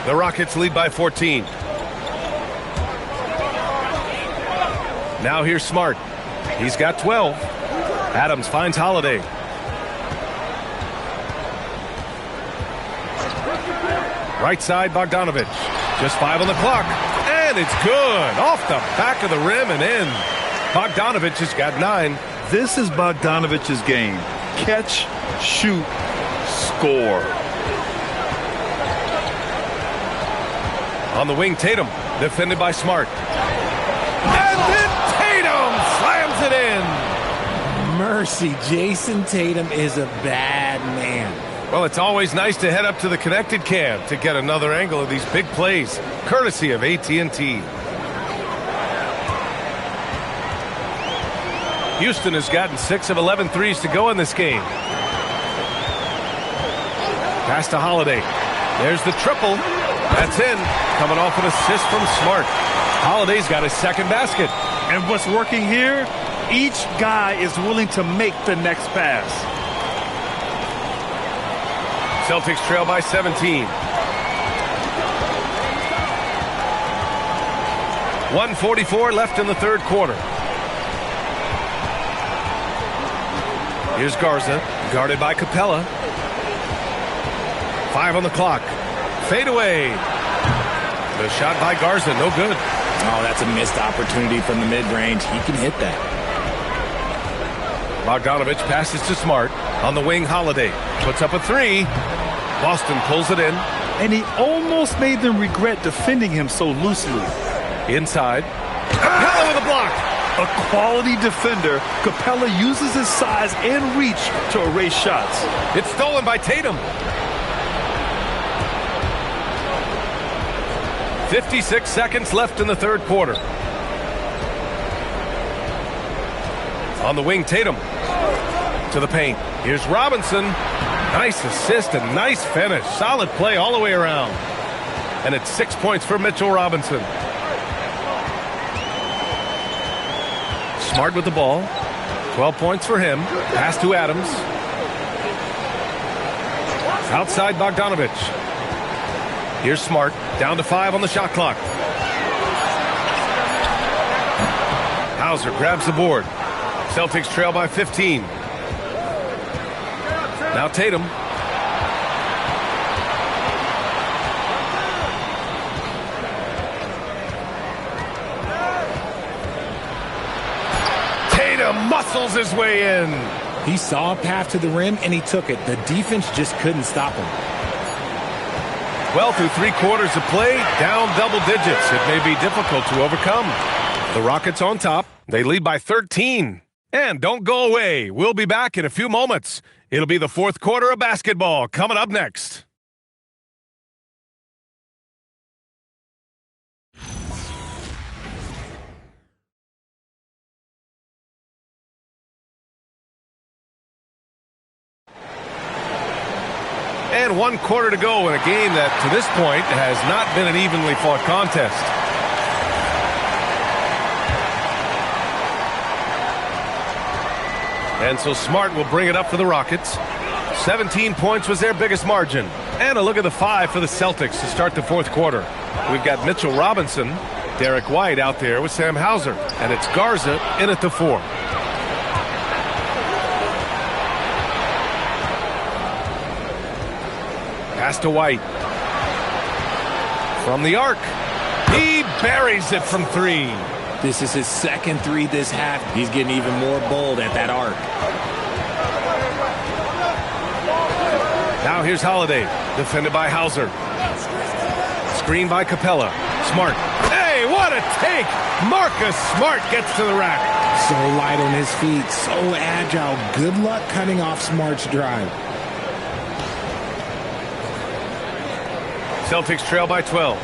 The Rockets lead by 14. Now here's Smart. He's got 12. Adams finds Holiday. Right side, Bogdanović. Just 5 on the clock. And it's good. Off the back of the rim and in. Bogdanović has got 9. This is Bogdanovic's game. Catch, shoot, score. On the wing, Tatum. Defended by Smart. And then Tatum slams it in. Mercy, Jason Tatum is a bad man. Well, it's always nice to head up to the connected cam to get another angle of these big plays, courtesy of AT&T. Houston has gotten 6 of 11 threes to go in this game. Pass to Holiday. There's the triple. That's in. Coming off an assist from Smart. Holiday's got his second basket. And what's working here? Each guy is willing to make the next pass. Celtics trail by 17. 1:44 left in the third quarter. Here's Garza, guarded by Capella. 5 on the clock. Fade away. The shot by Garza, no good. Oh, that's a missed opportunity from the mid-range. He can hit that. Bogdanović passes to Smart. On the wing, Holiday puts up a 3. Boston pulls it in. And he almost made them regret defending him so loosely. Inside. Capella with a block. A quality defender, Capella uses his size and reach to erase shots. It's stolen by Tatum. 56 seconds left in the third quarter. On the wing, Tatum to the paint. Here's Robinson. Nice assist and nice finish. Solid play all the way around. And it's 6 points for Mitchell Robinson. Smart with the ball. 12 points for him. Pass to Adams. Outside Bogdanovich. Here's Smart. Down to 5 on the shot clock. Hauser grabs the board. Celtics trail by 15. Now Tatum. Tatum muscles his way in. He saw a path to the rim, and he took it. The defense just couldn't stop him. Well, through 3 quarters of play, down double digits. It may be difficult to overcome. The Rockets on top. They lead by 13. And don't go away. We'll be back in a few moments. It'll be the fourth quarter of basketball coming up next. And 1 quarter to go in a game that, to this point, has not been an evenly fought contest. And so Smart will bring it up for the Rockets. 17 points was their biggest margin. And a look at the 5 for the Celtics to start the fourth quarter. We've got Mitchell Robinson, Derek White out there with Sam Hauser. And it's Garza in at the 4. Pass to White. From the arc. He buries it from 3. This is his second 3 this half. He's getting even more bold at that arc. Now here's Holiday, defended by Hauser. Screen by Capella. Smart. Hey, what a take! Marcus Smart gets to the rack. So light on his feet, so agile. Good luck cutting off Smart's drive. Celtics trail by 12.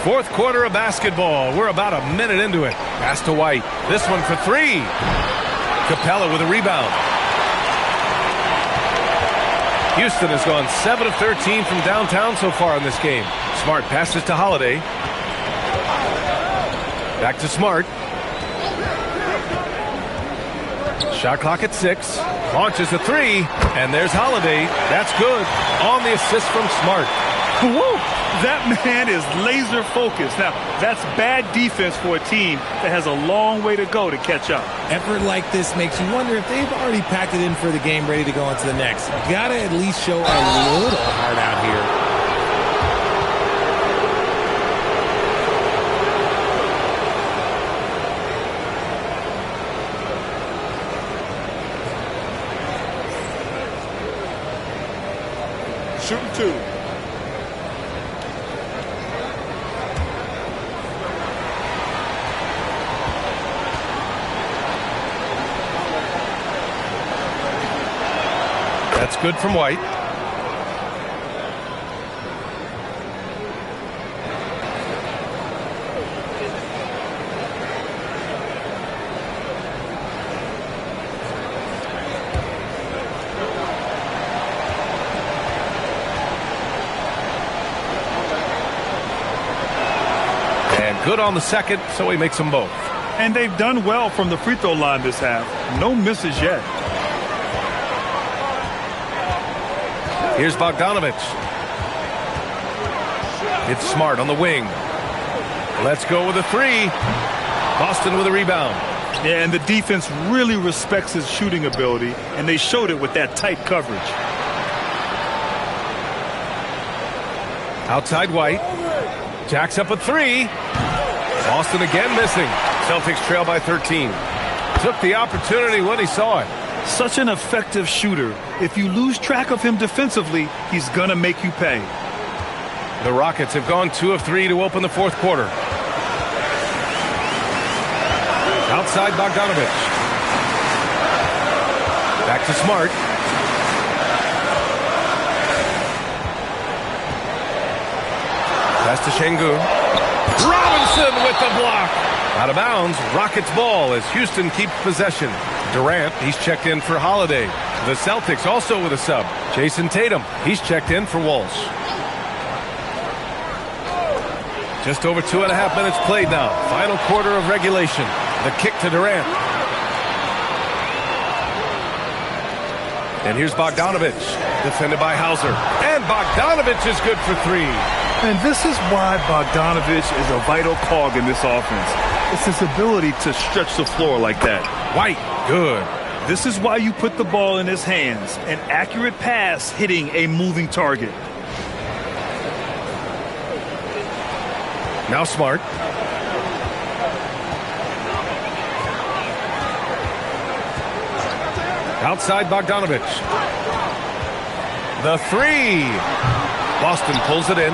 Fourth quarter of basketball. We're about a minute into it. Pass to White. This one for 3. Capella with a rebound. Houston has gone 7 of 13 from downtown so far in this game. Smart passes to Holiday. Back to Smart. Shot clock at 6. Launches a 3. And there's Holiday. That's good. On the assist from Smart. Woo! That man is laser focused. Now, that's bad defense for a team that has a long way to go to catch up. Effort like this makes you wonder if they've already packed it in for the game, ready to go into the next. Gotta at least show a little heart out here. Shooting 2. That's good from White. And good on the second, so he makes them both. And they've done well from the free throw line this half. No misses yet. Here's Bogdanovich. It's Smart on the wing. Let's go with a 3. Boston with a rebound. Yeah, and the defense really respects his shooting ability, and they showed it with that tight coverage. Outside White. Jacks up a 3. Boston again missing. Celtics trail by 13. Took the opportunity when he saw it. Such an effective shooter. If you lose track of him defensively, he's going to make you pay. The Rockets have gone 2 of 3 to open the fourth quarter. Outside Bogdanovich. Back to Smart. Pass to Şengün. Robinson with the block. Out of bounds, Rockets ball as Houston keeps possession. Durant, he's checked in for Holiday. The Celtics also with a sub. Jason Tatum, he's checked in for Walsh. Just over 2.5 minutes played now. Final quarter of regulation. The kick to Durant. And here's Bogdanovich, defended by Hauser. And Bogdanovich is good for 3. And this is why Bogdanovich is a vital cog in this offense. It's his ability to stretch the floor like that. White, good. This is why you put the ball in his hands. An accurate pass hitting a moving target. Now Smart. Outside Bogdanovich. The 3. Boston pulls it in.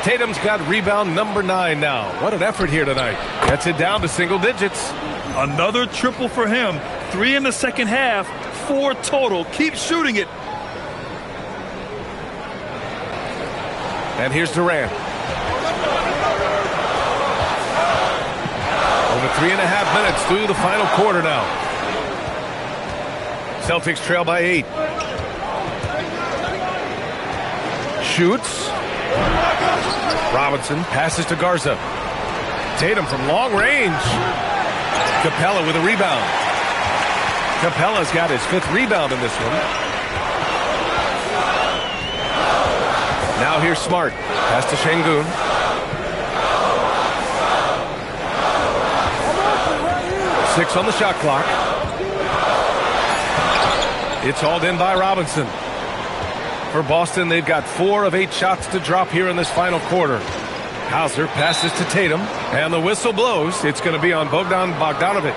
Tatum's got rebound number 9 now. What an effort here tonight. Gets it down to single digits. Another triple for him. 3 in the second half. 4 total. Keep shooting it. And here's Durant. Over 3.5 minutes through the final quarter now. Celtics trail by 8. Shoots. Robinson passes to Garza. Tatum from long range. Capella with a rebound. Capella's got his 5th rebound in this one. Now here's Smart. Pass to Şengün. Six on the shot clock. It's hauled in by Robinson. For Boston, they've got 4 of 8 shots to drop here in this final quarter. Hauser passes to Tatum, and the whistle blows. It's going to be on Bogdanovich.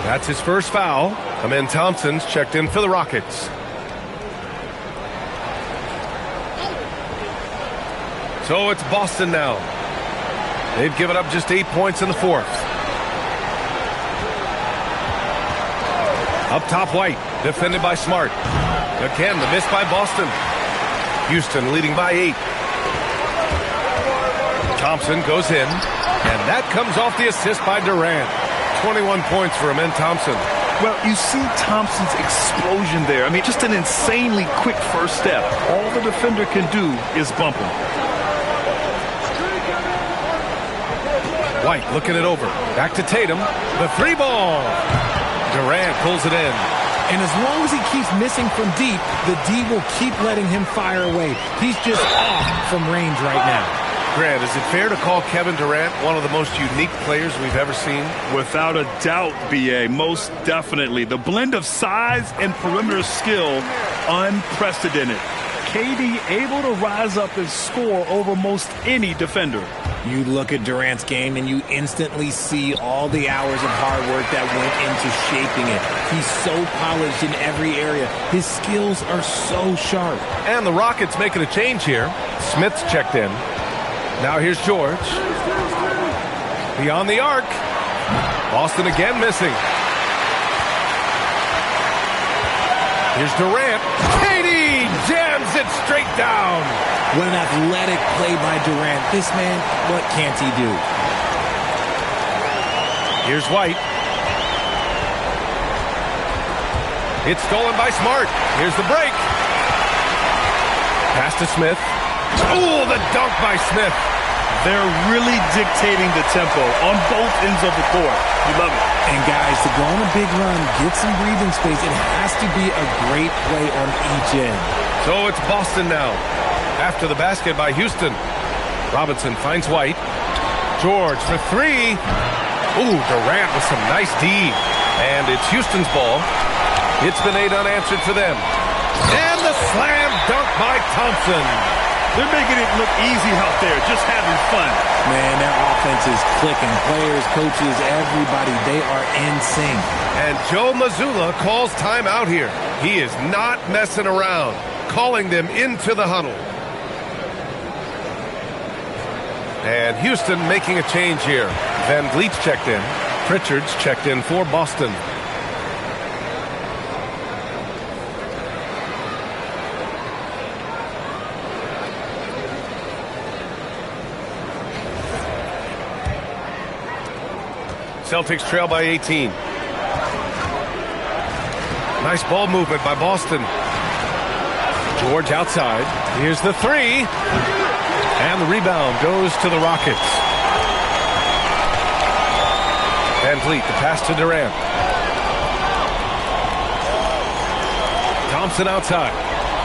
That's his first foul. Amen Thompson's checked in for the Rockets. So it's Boston now. They've given up just 8 points in the 4th. Up top, White, defended by Smart. Again, the miss by Boston. Houston leading by 8. Thompson goes in, and that comes off the assist by Durant. 21 points for Amen Thompson. Well, you see Thompson's explosion there. I mean, just an insanely quick first step. All the defender can do is bump him. White looking it over. Back to Tatum. The 3 ball. Durant pulls it in. And as long as he keeps missing from deep, the D will keep letting him fire away. He's just off from range right now. Grant, is it fair to call Kevin Durant one of the most unique players we've ever seen? Without a doubt, B.A., most definitely. The blend of size and perimeter skill, unprecedented. KD able to rise up and score over most any defender. You look at Durant's game and you instantly see all the hours of hard work that went into shaping it. He's so polished in every area. His skills are so sharp. And the Rockets making a change here. Smith's checked in. Now here's George. Beyond the arc. Boston again missing. Here's Durant. KD jams it straight down. What an athletic play by Durant. This man, what can't he do? Here's White. It's stolen by Smart. Here's the break. Pass to Smith. Oh, the dunk by Smith. They're really dictating the tempo on both ends of the court. You love it. And guys, to go on a big run, get some breathing space, it has to be a great play on each end. So it's Boston now. After the basket by Houston. Robinson finds White. George for 3. Ooh, Durant with some nice D. And it's Houston's ball. It's been 8 unanswered for them. And the slam dunk by Thompson. They're making it look easy out there, just having fun. Man, their offense is clicking. Players, coaches, everybody, they are in sync. And Joe Mazzulla calls timeout here. He is not messing around, calling them into the huddle. And Houston making a change here. Van Vliet's checked in. Pritchard's checked in for Boston. Celtics trail by 18. Nice ball movement by Boston. George outside. Here's the 3. And the rebound goes to the Rockets. Van Vliet, the pass to Durant. Thompson outside.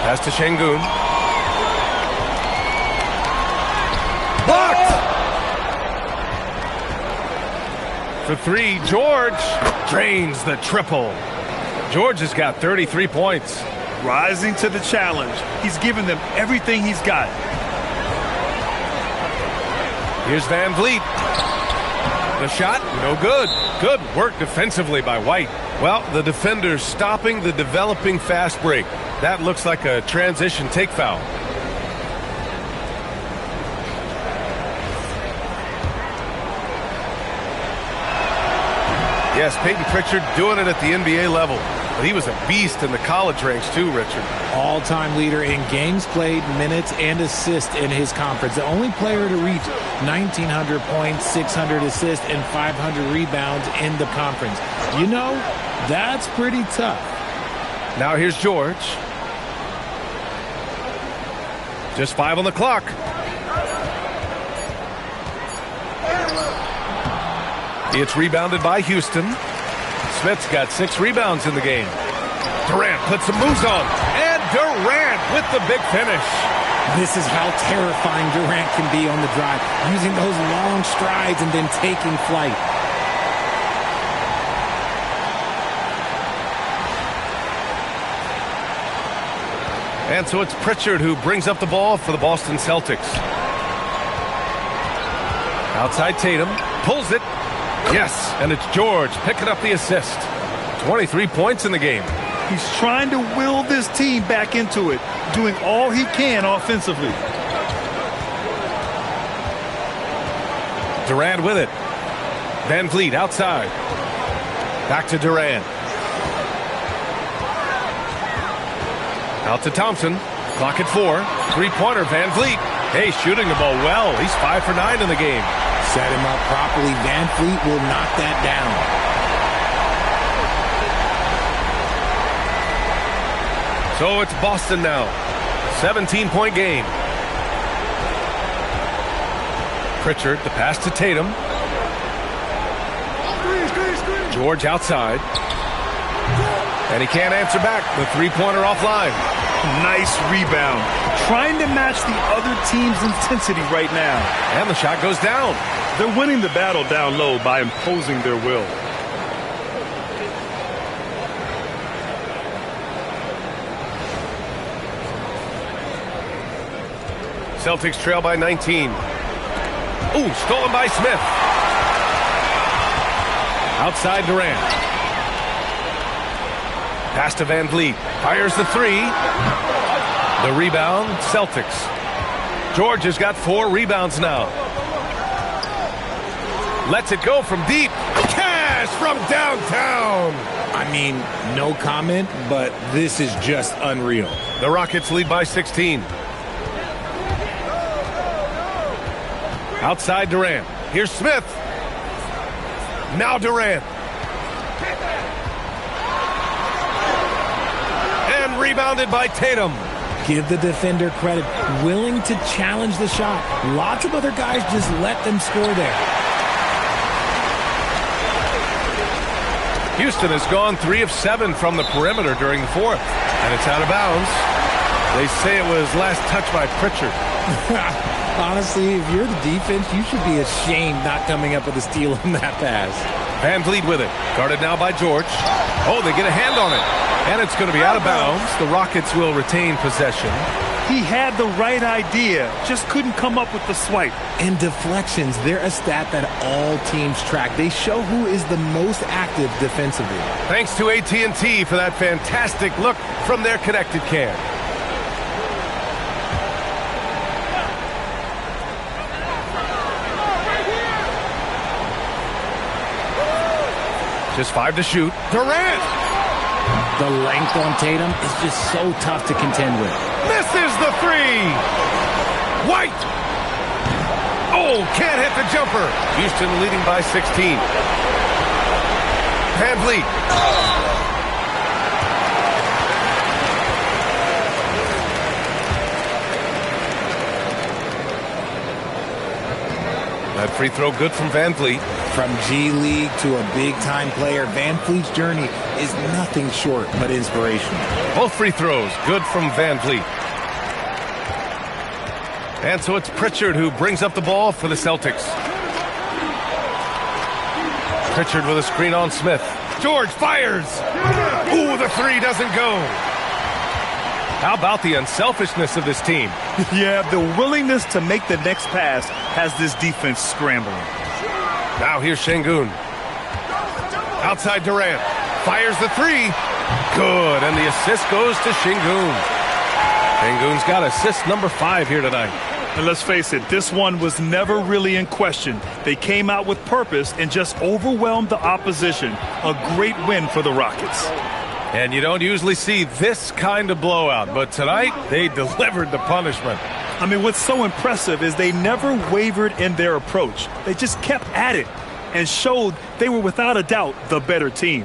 Pass to Şengün. Blocked! For three, George drains the triple. George has got 33 points. Rising to the challenge. He's given them everything he's got. Here's Van Vliet. The shot, no good. Good work defensively by White. Well, the defender's stopping the developing fast break. That looks like a transition take foul. Yes, Peyton Pritchard doing it at the NBA level. But he was a beast in the college ranks too, Richard. All-time leader in games played, minutes, and assists in his conference. The only player to reach 1,900 points, 600 assists, and 500 rebounds in the conference. You know, that's pretty tough. Now here's George. Just 5 on the clock. It's rebounded by Houston. Smith's got 6 rebounds in the game. Durant puts some moves on. And Durant with the big finish. This is how terrifying Durant can be on the drive, using those long strides and then taking flight. And so it's Pritchard who brings up the ball for the Boston Celtics. Outside Tatum, pulls it. Yes, and it's George picking up the assist. 23 points in the game. He's trying to will this team back into it, doing all he can offensively. Durant with it. Van Vliet outside. Back to Durant. Out to Thompson. Clock at 4. Three-pointer, Van Vliet. Hey, shooting the ball well. He's 5 for 9 in the game. Set him up properly. Van Vliet will knock that down. So it's Boston now. 17-point game. Pritchard, the pass to Tatum. George outside. And he can't answer back. The three-pointer offline. Nice rebound. Trying to match the other team's intensity right now. And the shot goes down. They're winning the battle down low by imposing their will. Celtics trail by 19. Ooh, stolen by Smith. Outside Durant. Pass to Van Vliet. Fires the three. The rebound, Celtics. George has got 4 rebounds now. Lets it go from deep. Cash from downtown. I mean, no comment, but this is just unreal. The Rockets lead by 16. Outside Durant. Here's Smith. Now Durant. And rebounded by Tatum. Give the defender credit. Willing to challenge the shot. Lots of other guys just let them score there. Houston has gone 3 of 7 from the perimeter during the 4th. And it's out of bounds. They say it was last touched by Pritchard. Honestly, if you're the defense, you should be ashamed not coming up with a steal on that pass. Van Vliet with it. Guarded now by George. Oh, they get a hand on it. And it's going to be out of bounds. The Rockets will retain possession. He had the right idea, just couldn't come up with the swipe. And deflections, they're a stat that all teams track. They show who is the most active defensively. Thanks to AT&T for that fantastic look from their connected cam. Just 5 to shoot. Durant! The length on Tatum is just so tough to contend with. Misses the 3! White! Oh, can't hit the jumper. Houston leading by 16. Van Vliet. That free throw good from Van Vliet. From G League to a big-time player, Van Vliet's journey is nothing short but inspirational. Both free throws good from Van Vliet. And so it's Pritchard who brings up the ball for the Celtics. Pritchard with a screen on Smith. George fires. Ooh, the three doesn't go. How about the unselfishness of this team? Yeah, the willingness to make the next pass has this defense scrambling. Now here's Şengün. Outside Durant. Fires the three. Good, and the assist goes to Şengün. Şengün's got assist number 5 here tonight. And let's face it, this one was never really in question. They came out with purpose and just overwhelmed the opposition. A great win for the Rockets. And you don't usually see this kind of blowout, but tonight they delivered the punishment. I mean, what's so impressive is they never wavered in their approach. They just kept at it and showed they were without a doubt the better team.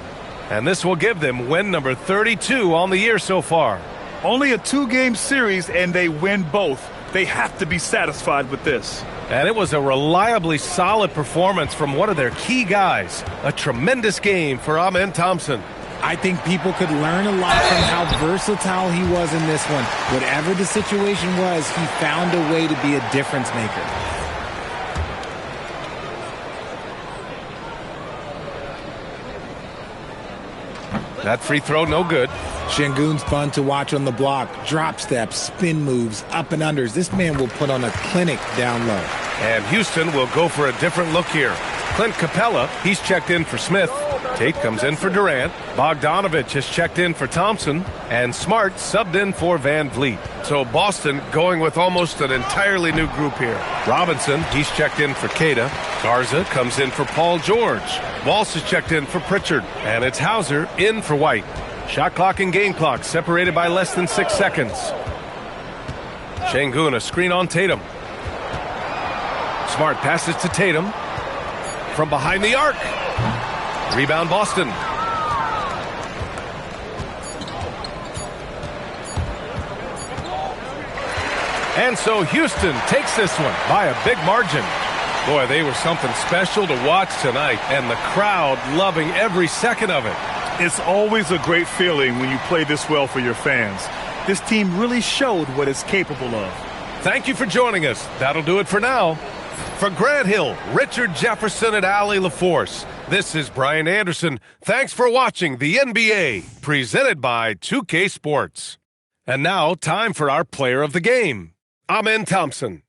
And this will give them win number 32 on the year so far. Only a 2-game series and they win both. They have to be satisfied with this. And it was a reliably solid performance from one of their key guys. A tremendous game for Amen Thompson. I think people could learn a lot from how versatile he was in this one. Whatever the situation was, he found a way to be a difference maker. That free throw, no good. Şengün's fun to watch on the block. Drop steps, spin moves, up and unders. This man will put on a clinic down low. And Houston will go for a different look here. Clint Capella, he's checked in for Smith. Tate comes in for Durant. Bogdanovich has checked in for Thompson. And Smart subbed in for Van Vliet. So Boston going with almost an entirely new group here. Robinson, he's checked in for Queta. Garza comes in for Paul George. Walsh is checked in for Pritchard. And it's Hauser in for White. Shot clock and game clock separated by less than 6 seconds. Şengün, a screen on Tatum. Smart passes to Tatum. From behind the arc. Rebound Boston. And so Houston takes this one by a big margin. Boy, they were something special to watch tonight, and the crowd loving every second of it. It's always a great feeling when you play this well for your fans. This team really showed what it's capable of. Thank you for joining us. That'll do it for now. For Grant Hill, Richard Jefferson, and Allie LaForce, this is Brian Anderson. Thanks for watching the NBA, presented by 2K Sports. And now, time for our player of the game, Amen Thompson.